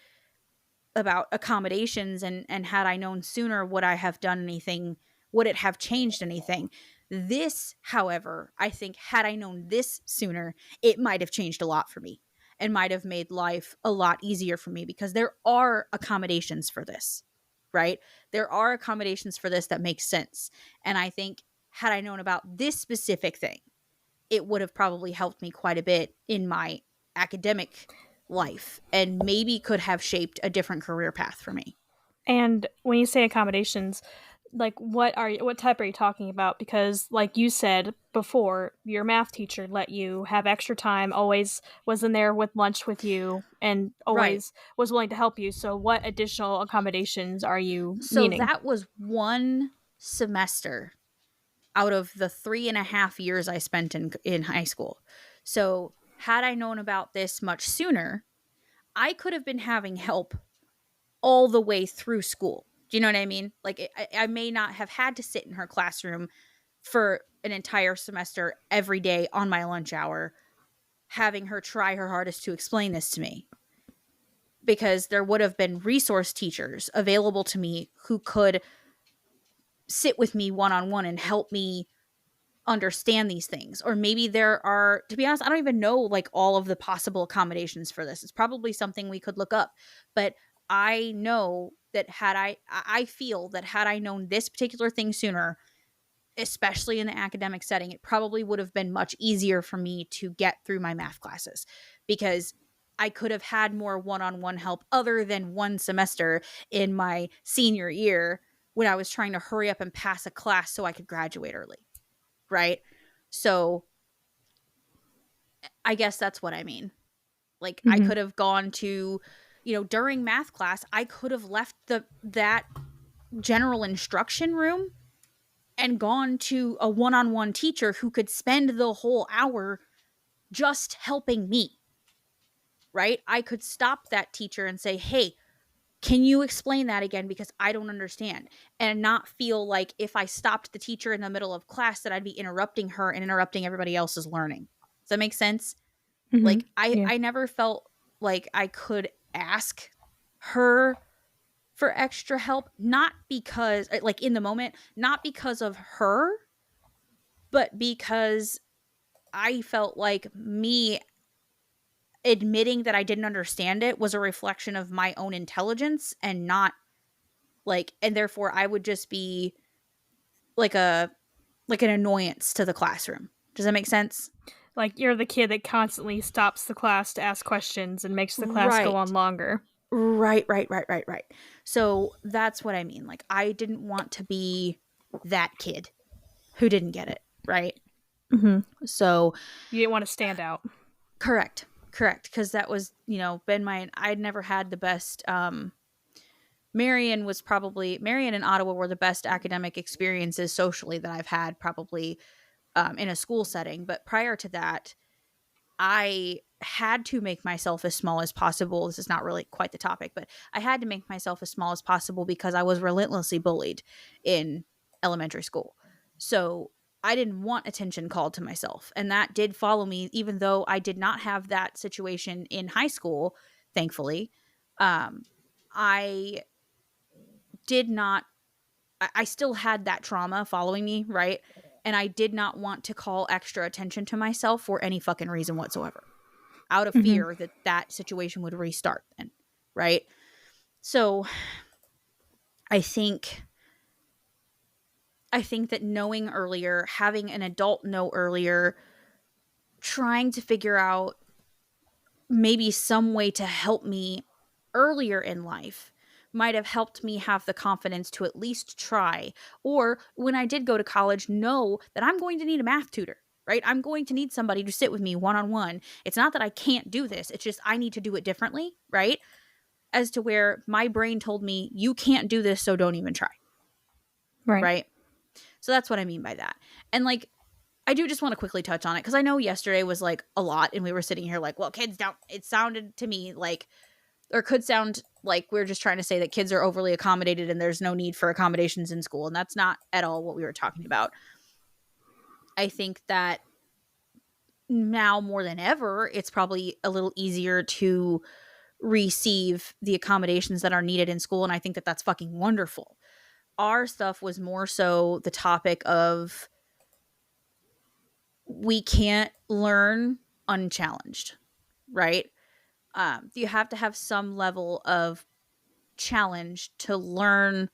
about accommodations and had I known sooner, would I have done anything? Would it have changed anything? This, however, I think had I known this sooner, it might have changed a lot for me and might have made life a lot easier for me because there are accommodations for this, right? There are accommodations for this that make sense. And I think had I known about this specific thing, it would have probably helped me quite a bit in my academic life and maybe could have shaped a different career path for me. And when you say accommodations, like what type are you talking about? Because like you said before, your math teacher let you have extra time, always was in there with lunch with you and Right. always was willing to help you. So what additional accommodations are you So meaning? that was one semester out of the 3.5 years I spent in high school. So had I known about this much sooner, I could have been having help all the way through school. Do you know what I mean? Like, I may not have had to sit in her classroom for an entire semester every day on my lunch hour, having her try her hardest to explain this to me. Because there would have been resource teachers available to me who could sit with me one-on-one and help me understand these things. Or maybe there are, to be honest, I don't even know like all of the possible accommodations for this. It's probably something we could look up. But I know that I feel that had I known this particular thing sooner, especially in the academic setting, it probably would have been much easier for me to get through my math classes because I could have had more one-on-one help other than one semester in my senior year when I was trying to hurry up and pass a class so I could graduate early. Right? So I guess that's what I mean. Like, I could have gone to, during math class, I could have left that general instruction room and gone to a one-on-one teacher who could spend the whole hour just helping me. Right? I could stop that teacher and say, "Hey, can you explain that again? Because I don't understand." And not feel like if I stopped the teacher in the middle of class that I'd be interrupting her and interrupting everybody else's learning. Does that make sense? Mm-hmm. Like, Yeah. I never felt like I could ask her for extra help, not because, like, in the moment, not because of her, but because I felt like me admitting that I didn't understand it was a reflection of my own intelligence, and not like, and therefore I would just be like an annoyance to the classroom. Does that make sense? Like you're the kid that constantly stops the class to ask questions and makes the class go on Right. longer. Right. So that's what I mean. Like, I didn't want to be that kid who didn't get it, right? Mm-hmm. So, You didn't want to stand out. correct. Because that was, been I'd never had the best, Marion and Ottawa were the best academic experiences socially that I've had, probably, in a school setting. But prior to that, I had to make myself as small as possible. This is not really quite the topic, but I had to make myself as small as possible because I was relentlessly bullied in elementary school. So I didn't want attention called to myself. And that did follow me, even though I did not have that situation in high school, thankfully. I did not, I still had that trauma following me, right? And I did not want to call extra attention to myself for any fucking reason whatsoever, out of Mm-hmm. fear that that situation would restart then, right? So I think that knowing earlier, having an adult know earlier, trying to figure out maybe some way to help me earlier in life might have helped me have the confidence to at least try. Or when I did go to college, know that I'm going to need a math tutor, right? I'm going to need somebody to sit with me one on one. It's not that I can't do this, it's just I need to do it differently, right? As to where my brain told me, you can't do this, so don't even try, Right. right? So that's what I mean by that. And like, I do just want to quickly touch on it because I know yesterday was like a lot and we were sitting here like, well, kids don't, it sounded to me like, or could sound like we're just trying to say that kids are overly accommodated and there's no need for accommodations in school. And that's not at all what we were talking about. I think that now more than ever, it's probably a little easier to receive the accommodations that are needed in school. And I think that that's fucking wonderful. Our stuff was more so the topic of we can't learn unchallenged, right? You have to have some level of challenge to learn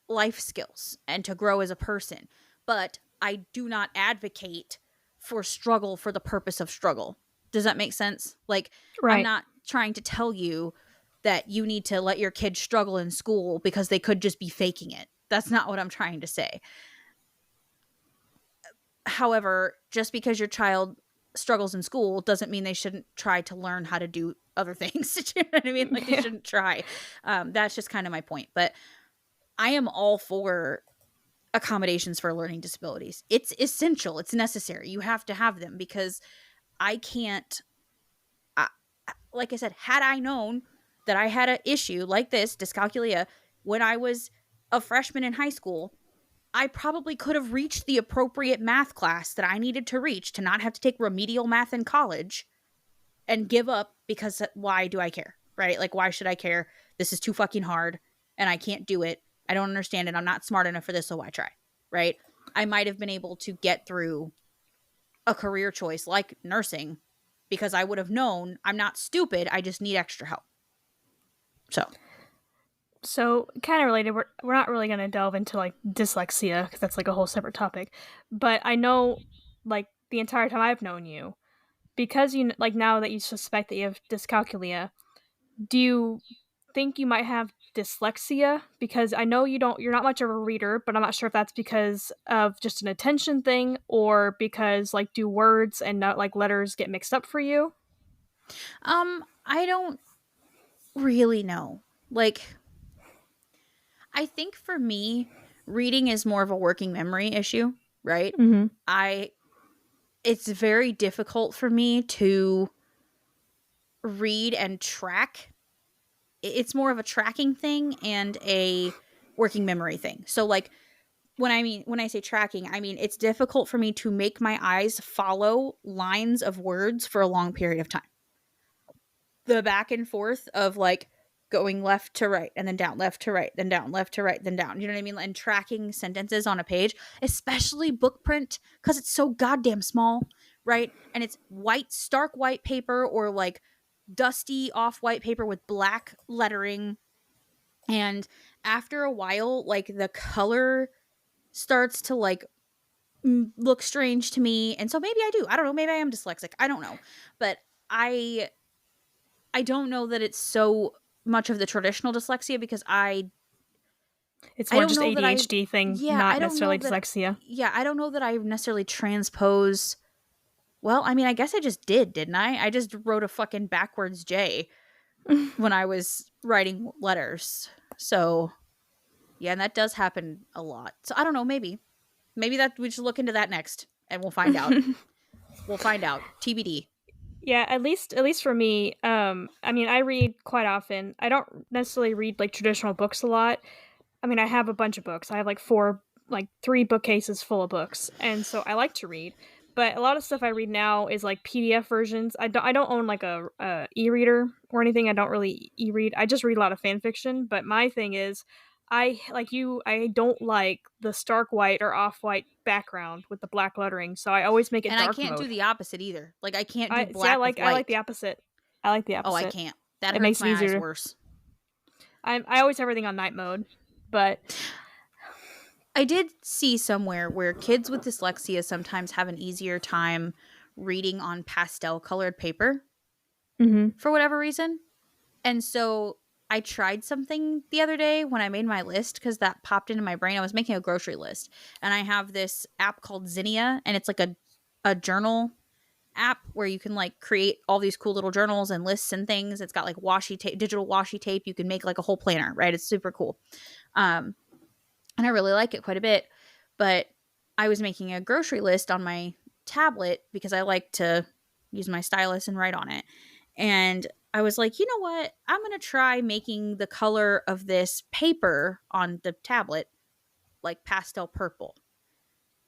life skills and to grow as a person. But I do not advocate for struggle for the purpose of struggle. Does that make sense? Like, I'm Right. not trying to tell you that you need to let your kid struggle in school because they could just be faking it. That's not what I'm trying to say. However, just because your child struggles in school doesn't mean they shouldn't try to learn how to do other things. You know what I mean? Like, they shouldn't try. That's just kind of my point. But I am all for accommodations for learning disabilities. It's essential. It's necessary. You have to have them because I can't, I, like I said, had I known that I had an issue like this, dyscalculia, when I was a freshman in high school, I probably could have reached the appropriate math class that I needed to reach to not have to take remedial math in college and give up because why do I care? Right? Like, why should I care? This is too fucking hard and I can't do it. I don't understand it. I'm not smart enough for this, so why try? Right? I might have been able to get through a career choice like nursing because I would have known I'm not stupid. I just need extra help. So, kind of related, we're not really going to delve into like dyslexia because that's like a whole separate topic. But I know, like, the entire time I've known you, because you like now that you suspect that you have dyscalculia, do you think you might have dyslexia? Because I know you're not much of a reader, but I'm not sure if that's because of just an attention thing or because like do words and not like letters get mixed up for you? I don't really know. Like, I think for me, reading is more of a working memory issue, right? Mm-hmm. It's very difficult for me to read and track. It's more of a tracking thing and a working memory thing. So like, when I say tracking, I mean it's difficult for me to make my eyes follow lines of words for a long period of time. the back and forth of like going left to right and then down, left to right, then down, left to right, then down. You know what I mean? And tracking sentences on a page, especially book print, because it's so goddamn small, right? And it's white, stark white paper or like dusty off white paper with black lettering. And after a while, like the color starts to like look strange to me. And so maybe I do. I don't know. Maybe I am dyslexic. I don't know. But I don't know that it's so much of the traditional dyslexia because It's I more don't just know that I ADHD thing, yeah, not I don't know necessarily that dyslexia. yeah, I don't know that I necessarily transpose. Well, I mean, I guess I just did, didn't I? I just wrote a fucking backwards J when I was writing letters. So, yeah, and that does happen a lot. So, I don't know, maybe that we should look into that next and we'll find out. We'll find out. TBD. Yeah, at least for me, I mean, I read quite often. I don't necessarily read like traditional books a lot. I mean, I have a bunch of books. I have like three bookcases full of books, and so I like to read. But a lot of stuff I read now is like PDF versions. I don't own like a e-reader or anything. I don't really e-read. I just read a lot of fan fiction. But my thing is, I like you. I don't like the stark white or off white background with the black lettering. So I always make it And I dark can't do mode. the opposite either. Like I can't do I see. I black with like white. the opposite. I like the Oh, I opposite. can't. That It hurts makes it my eyes easier. worse. I always have everything on night mode, but I did see somewhere where kids with dyslexia sometimes have an easier time reading on pastel colored paper for whatever reason. And so I tried something the other day when I made my list because that popped into my brain. I was making a grocery list and I have this app called Zinnia and it's like a journal app where you can like create all these cool little journals and lists and things. It's got like washi tape, digital washi tape. You can make like a whole planner, right? It's super cool. And I really like it quite a bit. But I was making a grocery list on my tablet because I like to use my stylus and write on it. And I was like, you know what? I'm going to try making the color of this paper on the tablet like pastel purple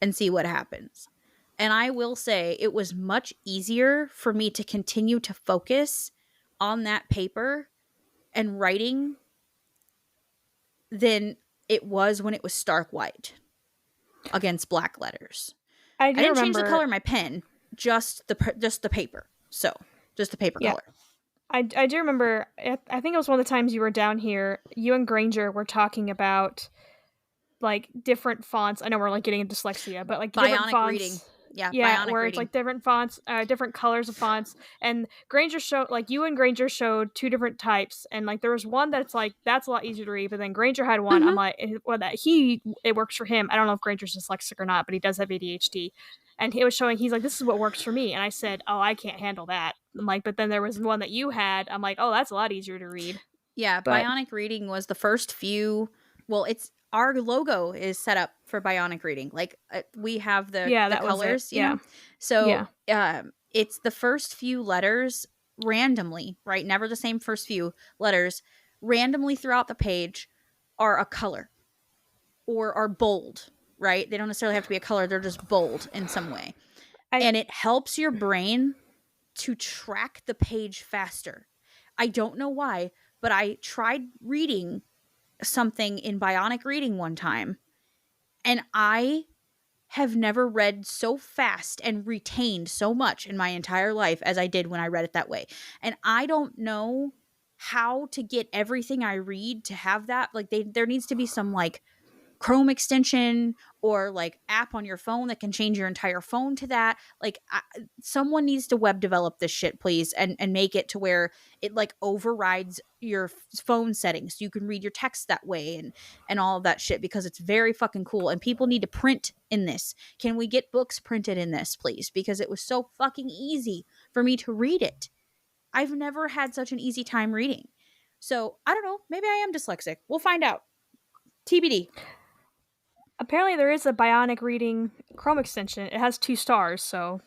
and see what happens. And I will say it was much easier for me to continue to focus on that paper and writing than it was when it was stark white against black letters. I I do didn't remember. change the color of my pen, just the paper. So, just the paper color. I do remember. I think it was one of the times you were down here. You and Granger were talking about like different fonts. I know we're like getting into dyslexia, but like different Bionic fonts. reading. Yeah, Yeah, bionic where reading. it's like different fonts, different colors of fonts. And Granger showed, like, you and Granger showed two different types. And like there was one that's like that's a lot easier to read, but then Granger had one. I'm like, well, it works for him. I don't know if Granger's dyslexic or not, but he does have ADHD. And he was showing, he's like, this is what works for me. And I said, oh, I can't handle that. I'm like, but then there was one that you had. I'm like, oh, that's a lot easier to read. Yeah, But bionic reading was the first few. Well, it's our logo is set up for bionic reading. Like we have the that was colors, it. you know. So Yeah. it's the first few letters randomly, right? Never the same first few letters randomly throughout the page are a color or are bold, right? They don't necessarily have to be a color; they're just bold in some way, and it helps your brain to track the page faster. I don't know why, but I tried reading something in bionic reading one time and I have never read so fast and retained so much in my entire life as I did when I read it that way. And I don't know how to get everything I read to have that. Like there needs to be some like Chrome extension or like app on your phone that can change your entire phone to that. Like someone needs to web develop this shit, please, and make it to where it like overrides your phone settings. So you can read your text that way and all of that shit because it's very fucking cool. And people need to print in this. Can we get books printed in this, please? Because it was so fucking easy for me to read it. I've never had such an easy time reading. So I don't know. Maybe I am dyslexic. We'll find out. TBD. Apparently there is a bionic reading Chrome extension. It has 2 stars, so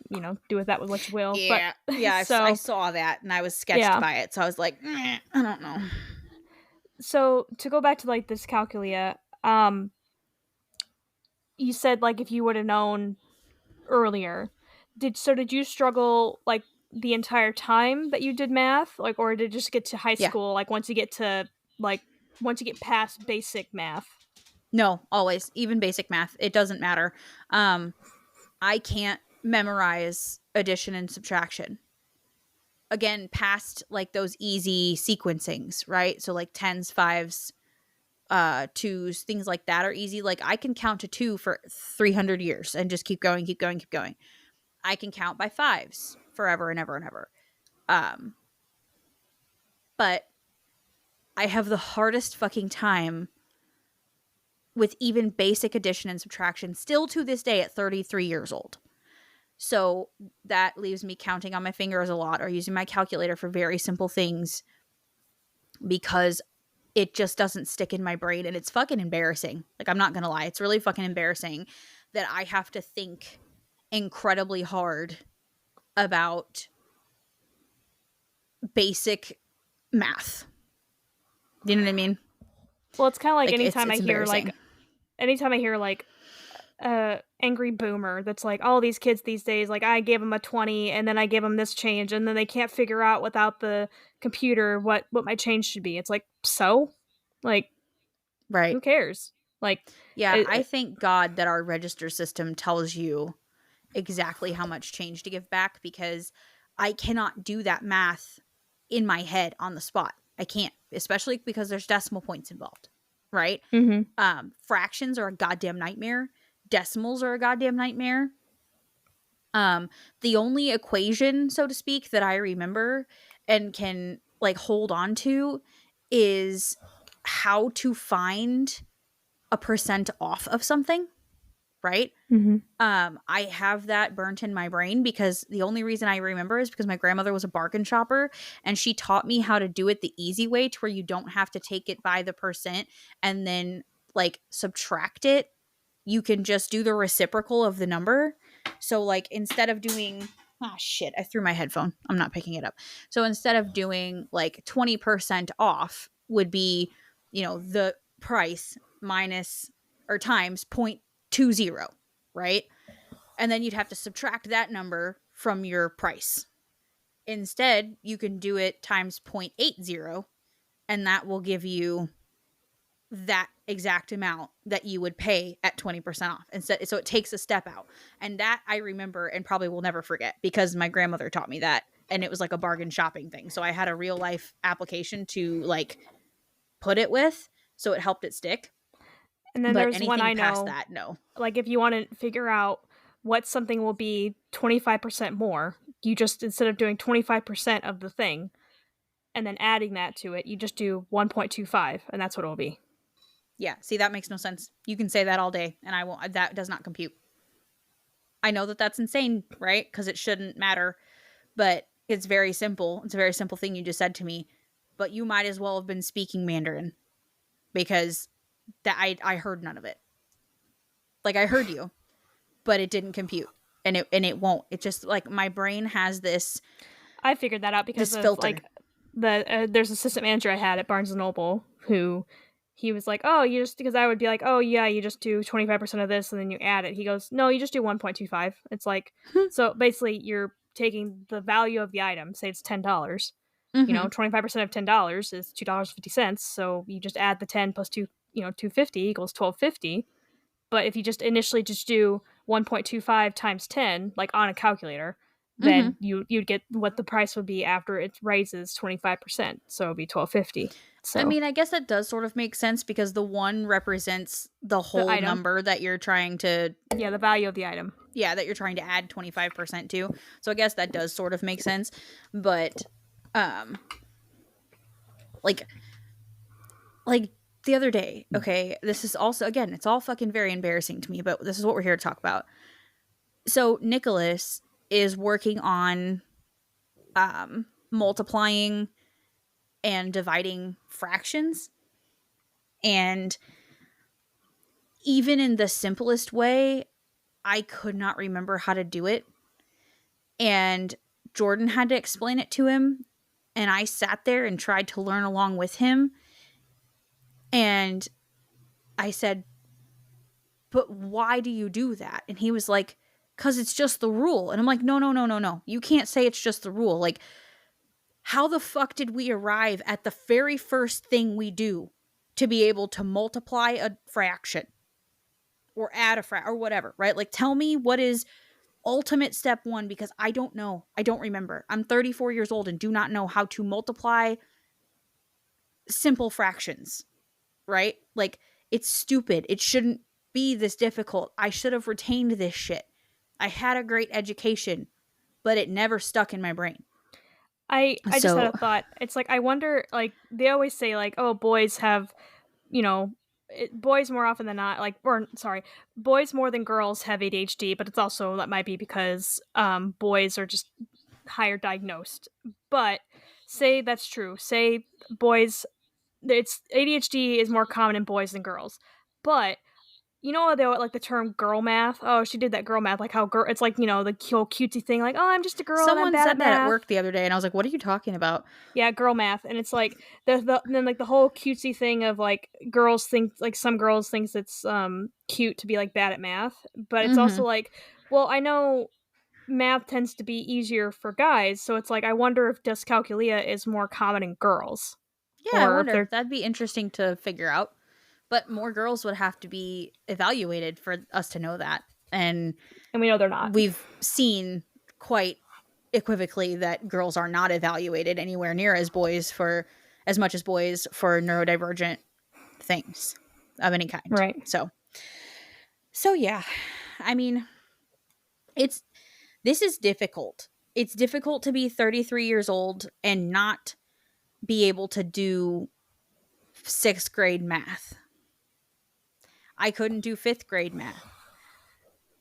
do with that with what you will. Yeah, but yeah. so I saw that and I was sketched by it, so I was like, I don't know. So to go back to like this Dyscalculia, you said like if you would have known earlier, did you struggle like the entire time that you did math, like, or did it just get to high Yeah. school? Like once you get past basic math. No, always. Even basic math. It doesn't matter. I can't memorize addition and subtraction. Again, past like those easy sequencings, right? So like tens, fives, twos, things like that are easy. Like I can count to 2 for 300 years and just keep going, keep going, keep going. I can count by fives forever and ever and ever. But I have the hardest fucking time with even basic addition and subtraction still to this day at 33 years old. So that leaves me counting on my fingers a lot or using my calculator for very simple things because it just doesn't stick in my brain, and it's fucking embarrassing. Like, I'm not gonna lie, it's really fucking embarrassing that I have to think incredibly hard about basic math. You know what I mean? Well, it's kind of like, Like, anytime it's embarrassing. I hear like angry boomer that's like, all these kids these days, like, I gave them a 20 and then I gave them this change and then they can't figure out without the computer what my change should be. It's like, so, like, Right. who cares? Like, Yeah, I thank God that our register system tells you exactly how much change to give back, because I cannot do that math in my head on the spot. I can't, especially because there's decimal points involved, right? Fractions are a goddamn nightmare. Decimals are a goddamn nightmare. The only equation, so to speak, that I remember and can like hold on to is how to find a percent off of something, right? I have that burnt in my brain because the only reason I remember is because my grandmother was a bargain shopper and she taught me how to do it the easy way, to where you don't have to take it by the percent and then like subtract it. You can just do the reciprocal of the number. So like instead of doing, shit, I threw my headphone. I'm not picking it up. So instead of doing like 20% off would be, the price minus or times 0.20, right? And then you'd have to subtract that number from your price. Instead, you can do it times 0.80, and that will give you that exact amount that you would pay at 20% off. Instead, so it takes a step out. And that I remember and probably will never forget because my grandmother taught me that, and it was like a bargain shopping thing. So I had a real life application to like put it with, so it helped it stick. And then But there's one anything I past know, that, no. like, if you want to figure out what something will be 25% more, you just, instead of doing 25% of the thing and then adding that to it, you just do 1.25, and that's what it will be. Yeah, see, that makes no sense. You can say that all day, and I won't. That does not compute. I know that that's insane, right? Because it shouldn't matter, but it's very simple. It's a very simple thing you just said to me, but you might as well have been speaking Mandarin, because that I heard none of it. Like, I heard you, but it didn't compute, and it won't. It just, like, my brain has this. I figured that out because of filter. like there's an assistant manager I had at Barnes and Noble who, he was like, oh, you just, because I would be like, oh yeah, you just do 25% of this and then you add it. He goes, no, you just do 1.25. It's like, so basically you're taking the value of the item, say it's $10. 25% of $10 is $2.50. So you just add the 10 plus 2, $2.50 equals $12.50. But if you just initially just do 1.25 times 10, like on a calculator, then you'd get what the price would be after it raises 25%. So it'd be $12.50. So I mean, I guess that does sort of make sense because the 1 represents the whole item. number that you're trying to. Yeah, the value of the item. Yeah, that you're trying to add 25% to. So I guess that does sort of make sense. But, like the other day, okay, this is also, again, it's all fucking very embarrassing to me, but this is what we're here to talk about. So Nicholas is working on multiplying and dividing fractions. And even in the simplest way, I could not remember how to do it. And Jordan had to explain it to him. And I sat there and tried to learn along with him. And I said, but why do you do that? And he was like, because it's just the rule. And I'm like, no, no, no, no, no. You can't say it's just the rule. Like, how the fuck did we arrive at the very first thing we do to be able to multiply a fraction or add a fraction or whatever, right? Like, tell me what is ultimate step one, because I don't know. I don't remember. I'm 34 years old and do not know how to multiply simple fractions, right? Like, it's stupid. It shouldn't be this difficult. I should have retained this shit. I had a great education, but it never stuck in my brain. I just had So, a thought. It's like, I wonder, like, they always say, like, oh, boys have, you know, boys more often than not, like, or sorry, boys more than girls have ADHD, but it's also, that might be because boys are just higher diagnosed. But say that's true. Say boys, it's ADHD is more common in boys than girls. But you know, they like the term girl math. Oh, she did that girl math, like how girl. It's like, you know, the whole cutesy thing, like, oh, I'm just a girl and I'm someone bad at said that at math. work the other day, and I was like, what are you talking about? Yeah, girl math, and it's like then like the whole cutesy thing of like girls think, like some girls thinks it's cute to be like bad at math, but it's Mm-hmm. also like, well, I know math tends to be easier for guys, so it's like, I wonder if dyscalculia is more common in girls, Yeah, I or if wonder. they're, That'd be interesting to figure out. But more girls would have to be evaluated for us to know that. And and we know they're not. we've seen quite equivocally that girls are not evaluated anywhere near as much as boys for neurodivergent things of any kind. Right. So yeah. I mean, it's this is difficult. It's difficult to be 33 years old and not be able to do 6th grade math. I couldn't do 5th grade math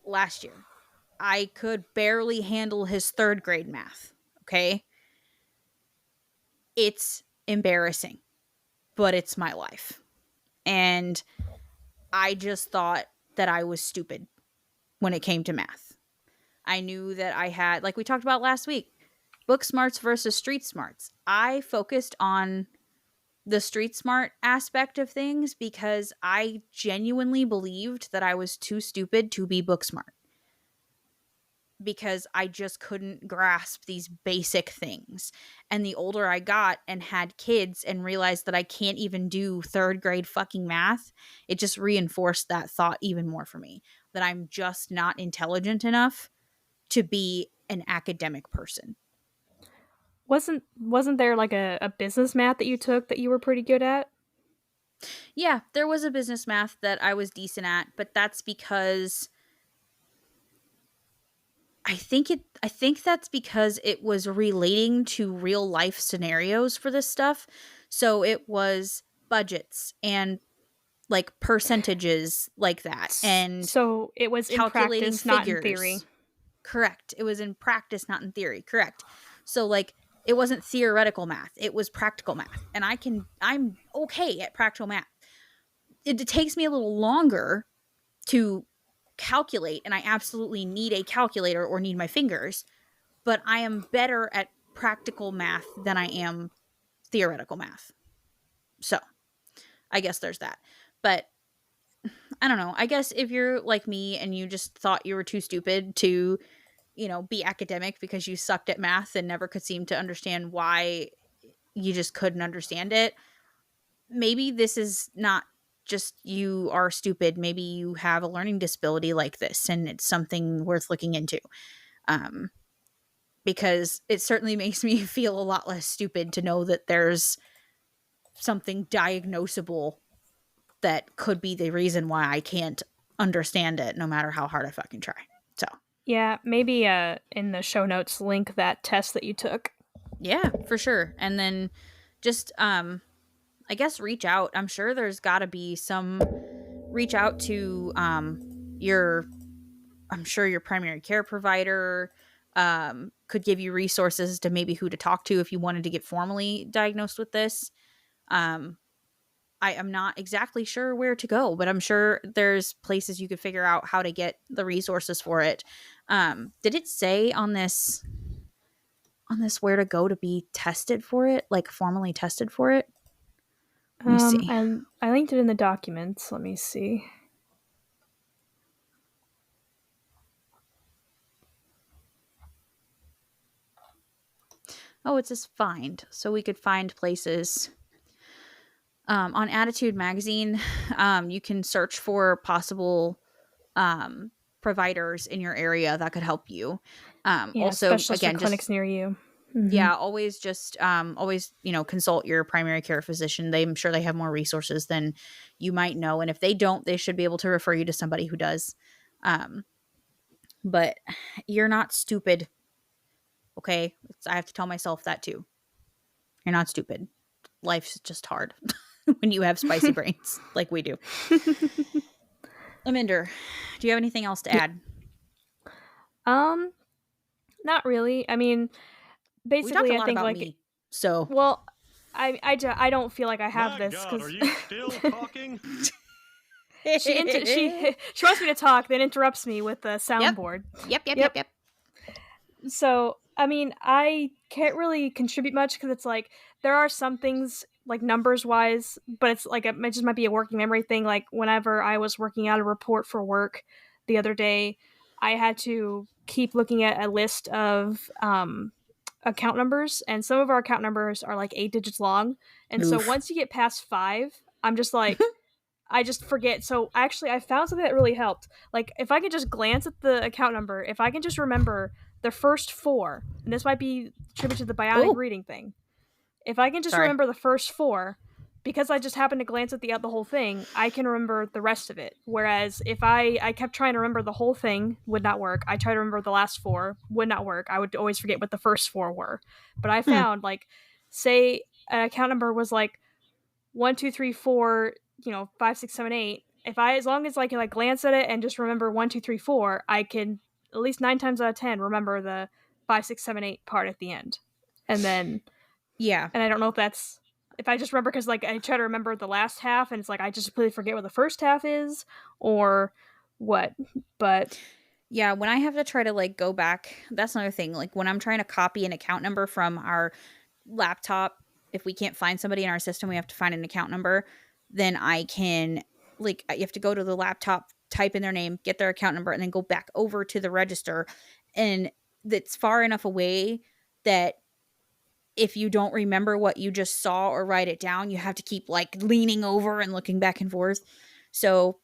last year. I could barely handle his 3rd grade math. Okay. It's embarrassing, but it's my life. And I just thought that I was stupid when it came to math. I knew that I had, like we talked about last week, book smarts versus street smarts. I focused on the street smart aspect of things because I genuinely believed that I was too stupid to be book smart, because I just couldn't grasp these basic things. And the older I got and had kids and realized that I can't even do 3rd grade fucking math, it just reinforced that thought even more for me, that I'm just not intelligent enough to be an academic person. Wasn't there like a business math that you took that you were pretty good at? Yeah, there was a business math that I was decent at, but that's because I think that's because it was relating to real life scenarios for this stuff. So it was budgets and like percentages like that, and So it was in calculating practice, not in theory. figures. Correct. It was in practice, not in theory. Correct. So like it wasn't theoretical math, it was practical math. And I'm okay at practical math. It takes me a little longer to calculate, and I absolutely need a calculator or need my fingers, but I am better at practical math than I am theoretical math. So I guess there's that. But I don't know. I guess if you're like me and you just thought you were too stupid to, be academic because you sucked at math and never could seem to understand why you just couldn't understand it, maybe this is not just you are stupid. Maybe you have a learning disability like this and it's something worth looking into. Um, because it certainly makes me feel a lot less stupid to know that there's something diagnosable that could be the reason why I can't understand it no matter how hard I fucking try. So, Yeah, maybe in the show notes link that test that you took. yeah, for sure. And then just I guess reach out. I'm sure there's got to be some reach out to your I'm sure your primary care provider could give you resources to maybe who to talk to if you wanted to get formally diagnosed with this. Um, I am not exactly sure where to go, but I'm sure there's places you could figure out how to get the resources for it. Did it say on this where to go to be tested for it, like formally tested for it? Let me see. And I linked it in the documents. Let me see. Oh, it says find. So we could find places. On Attitude Magazine, you can search for possible providers in your area that could help you. Yeah, Also, specialists or again, just clinics near you. Mm-hmm. yeah, always just always consult your primary care physician. I'm sure they have more resources than you might know, and if they don't, they should be able to refer you to somebody who does. Um, but you're not stupid, okay? I have to tell myself that too. You're not stupid. Life's just hard when you have spicy brains like we do. Aminder, do you have anything else to add? Not really. I mean, We talked basically, a I lot think about like, me, so well, I don't feel like I have My this God, because are you still talking? she wants me to talk, then interrupts me with the Yep. soundboard. Yep. So, I mean, I can't really contribute much because it's like there are some things like numbers wise, but it's like it just might be a working memory thing. Like whenever I was working out a report for work the other day, I had to keep looking at a list of account numbers, and some of our account numbers are like 8 digits long. And so Oof. once you get past 5, I'm just like, I just forget. So actually, I found something that really helped. Like, if I could just glance at the account number, if I can just remember the first 4, and this might be attributed to the bionic Ooh. reading thing. If I can just Sorry. remember the first 4, because I just happened to glance at the whole thing, I can remember the rest of it. Whereas if I kept trying to remember the whole thing, would not work. I tried to remember the last 4, would not work. I would always forget what the first 4 were. But I found, like, say an account number was like 1, 2, 3, 4, 5, 6, 7, 8. As long as I can like glance at it and just remember 1, 2, 3, 4, I can at least 9 times out of 10 remember the 5, 6, 7, 8 part at the end. And then Yeah. and I don't know if I just remember because like I try to remember the last half and it's like I just completely forget what the first half is or what. But Yeah, when I have to try to like go back, that's another thing. Like when I'm trying to copy an account number from our laptop, if we can't find somebody in our system, we have to find an account number. Then I can, like, you have to go to the laptop, type in their name, get their account number, and then go back over to the register. And that's far enough away that if you don't remember what you just saw or write it down, you have to keep like leaning over and looking back and forth. So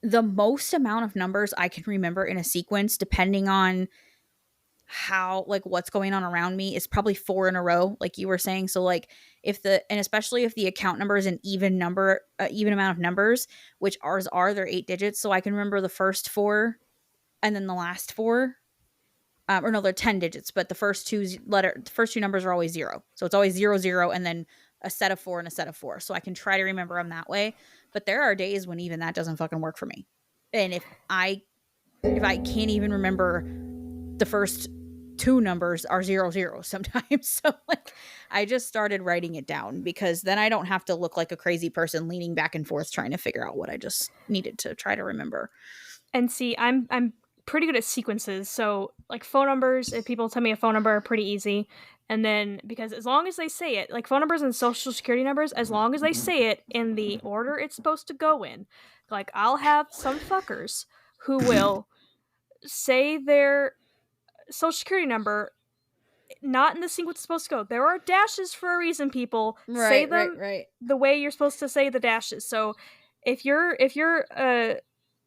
the most amount of numbers I can remember in a sequence, depending on how, like, what's going on around me, is probably 4 in a row, like you were saying. So like and especially if the account number is an even number, even amount of numbers, which ours are, they're 8 digits. So I can remember the first 4 and then the last 4. Or no, they're 10 digits, but the first two numbers are always 0. So it's always 0, 0, and then a set of 4 and a set of 4. So I can try to remember them that way. But there are days when even that doesn't fucking work for me. And if I can't even remember the first 2 numbers are 0, 0 sometimes. So like I just started writing it down because then I don't have to look like a crazy person leaning back and forth trying to figure out what I just needed to try to remember. and see, I'm pretty good at sequences. So like phone numbers, if people tell me a phone number, are pretty easy. And then because as long as they say it, like phone numbers and social security numbers, as long as they say it in the order it's supposed to go in, like I'll have some fuckers who will say their social security number not in the sequence it's supposed to go. There are dashes for a reason, people. Say them Right. the way you're supposed to say the dashes. So if you're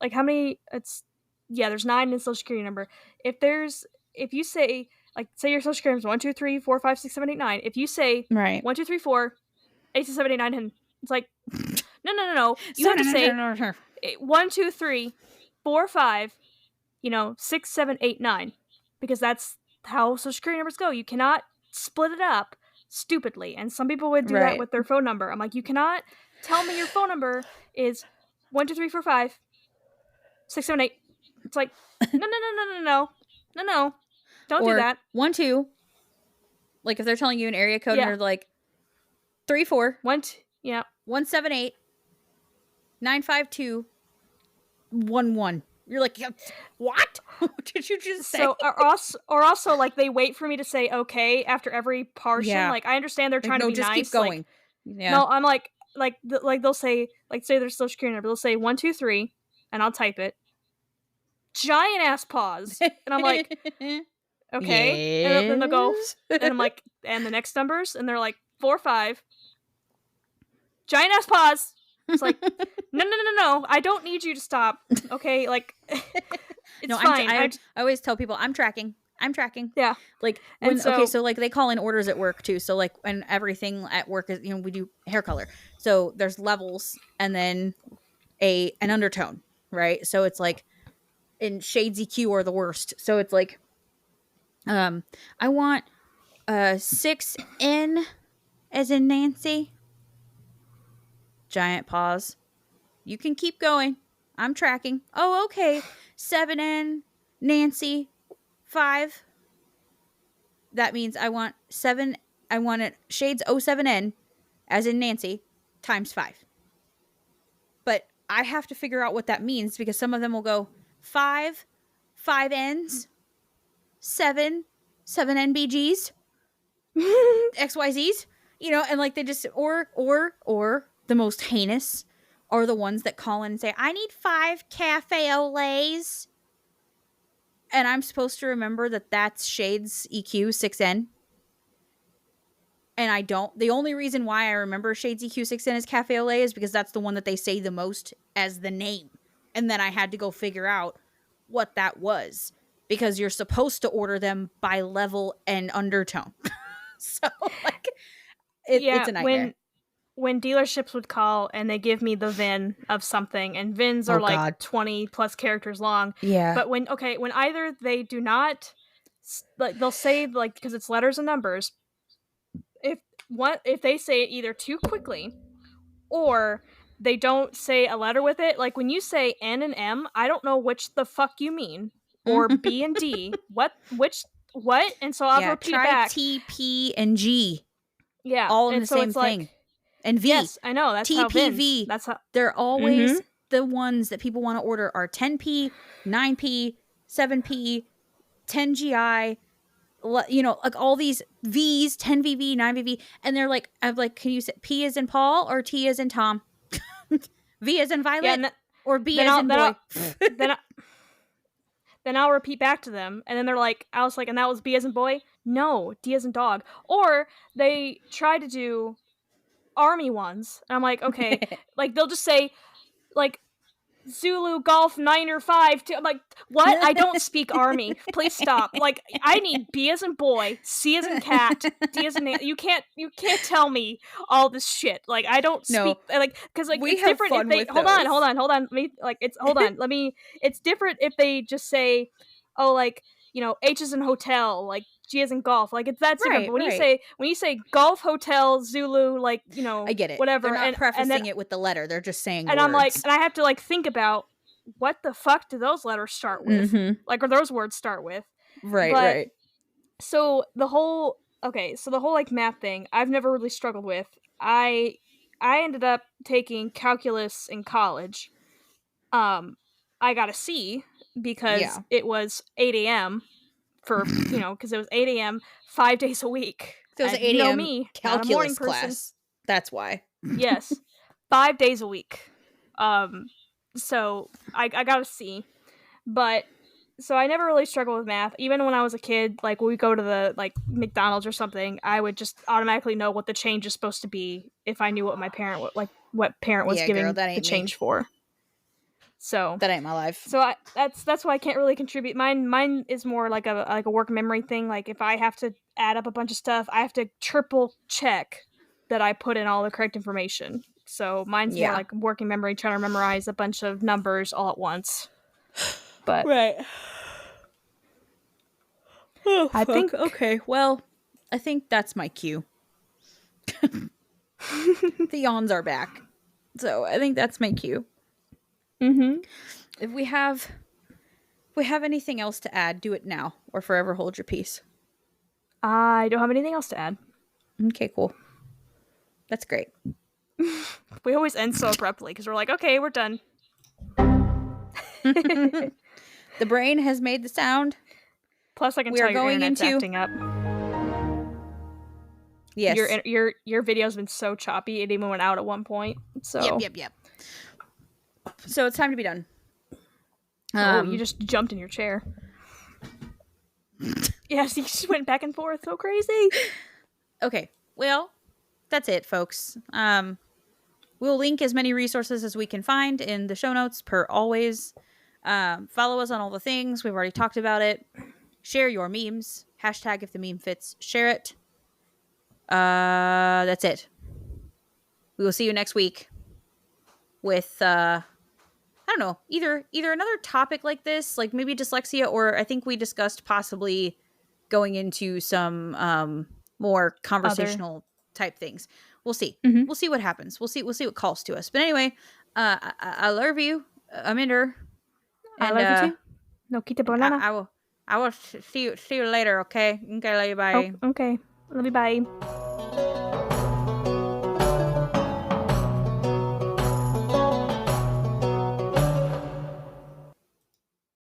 like how many there's 9 in social security number. If you say like say your social security number is 1, 2, 3, 4, 5, 6, 7, 8, 9. If you say Right. 1, 2, 3, 4, 8, 6, 7, 8, 9, 10, it's like no. You have to say 1, 2, 3, 4, 5, 6, 7, 8, 9. Because that's how social security numbers go. You cannot split it up stupidly. And some people would do that with their phone number. I'm like, you cannot tell me your phone number is 1, 2, 3, 4, 5, 6, 7, 8. It's like, no. Don't do that. 1, 2. Like if they're telling you an area code and they're like 3, 4. 1, 2, yeah. 1, 7, 8. 9, 5, 2. 1, 1. You're like, what? What did you just say? So, or also, like, they wait for me to say okay after every portion. Yeah. Like, I understand they're trying to be just nice. Keep going. Like, yeah. No, I'm like they'll say, like, say their social security number. They'll say 1, 2, 3, and I'll type it. Giant ass pause. And I'm like, Okay. And then they'll go, Yes. and I'm like, and the next numbers? And they're like, 4, 5. Giant ass pause. It's like, no. I don't need you to stop. Okay, like, it's No, fine. I always tell people I'm tracking. Yeah. Like And when so, so like they call in orders at work too. So like and everything at work is we do hair color. So there's levels and then an undertone, right? So it's like in shades EQ are the worst. So it's like I want 6N as in Nancy. Giant pause. You can keep going. I'm tracking. Oh, okay. 7N Nancy 5. That means I want it shades 07N as in Nancy times 5. But I have to figure out what that means because some of them will go 5Ns, 7NBGs, XYZs, and like they just or the most heinous are the ones that call in and say, I need 5 cafe au laits. And I'm supposed to remember that that's shades EQ 6N. And I don't. The only reason why I remember shades EQ 6N as cafe au lait is because that's the one that they say the most as the name. And then I had to go figure out what that was because you're supposed to order them by level and undertone. So like it's a nightmare. When dealerships would call and they give me the VIN of something, and VINs are like 20 plus characters long. Yeah. But when either they do not, like they'll say like, because it's letters and numbers, if they say it either too quickly or they don't say a letter with it, like when you say N and M, I don't know which the fuck you mean, or B and D, what, and so I'll repeat it back. Try T, P, and G. Yeah, all in the same thing. Like, and V. Yes, I know. That's TPV. That's how they're always the ones that people want to order are 10P, 9P, 7P, 10GI. Like all these V's, 10VV, 9VV, and they're like, I'm like, can you say P as in Paul or T as in Tom? V as in Violet or B as in boy? Then I'll repeat back to them, and then they're like, I was like, and that was B as in boy? No, D as in dog. Or they try to do Army ones, and I'm like, okay, like they'll just say, like, Zulu Golf 9 or 5. I'm like, what? I don't speak Army. Please stop. Like, I need B as in boy, C as in cat, D as in you can't tell me all this shit. Like, I don't speak like, because like we it's have different fun if they with hold those. on. It's different if they just say, oh, like, H is in hotel, like G is in golf, like that's different. But when you say golf hotel Zulu, like, I get it. Whatever. They're not prefacing it with the letter. They're just saying and words. I'm like, and I have to like think about what the fuck do those letters start with, like, or those words start with, right. So the whole like math thing, I've never really struggled with. I ended up taking calculus in college. I got a C because it was 8 a.m. for because it was 8 a.m. 5 days a week. So it was 8 a.m. me, calculus not a morning class. Person. That's why. Yes, 5 days a week. So I got a C, but so I never really struggled with math. Even when I was a kid, like when we go to the like McDonald's or something, I would just automatically know what the change is supposed to be if I knew what my parent what parent was giving the change for. So that ain't my life. So that's why I can't really contribute. Mine is more like a work memory thing. Like if I have to add up a bunch of stuff, I have to triple check that I put in all the correct information. So mine's more like working memory, trying to memorize a bunch of numbers all at once. But right. Oh, I think okay. Well, I think that's my cue. The yawns are back, so I think that's my cue. If we have anything else to add, do it now or forever hold your peace. I don't have anything else to add. Okay, cool. That's great. We always end so abruptly because we're like, okay, we're done. The brain has made the sound. Plus, I can tell your internet's acting up. Yes. Your video's been so choppy, it even went out at one point. So Yep. So it's time to be done. You just jumped in your chair. Yes, he just went back and forth so crazy. Okay, well, that's it, folks. We'll link as many resources as we can find in the show notes, per always. Follow us on all the things. We've already talked about it. Share your memes. Hashtag if the meme fits. Share it. That's it. We will see you next week with I don't know, either another topic like this, like maybe dyslexia, or I think we discussed possibly going into some more conversational type things. We'll see. Mhm. We'll see what happens. We'll see what calls to us. But anyway, I love you, Aminder. I And love you too. No kita and banana. I will see you later, okay? Okay, love you, bye. Oh, okay. Love you. Bye.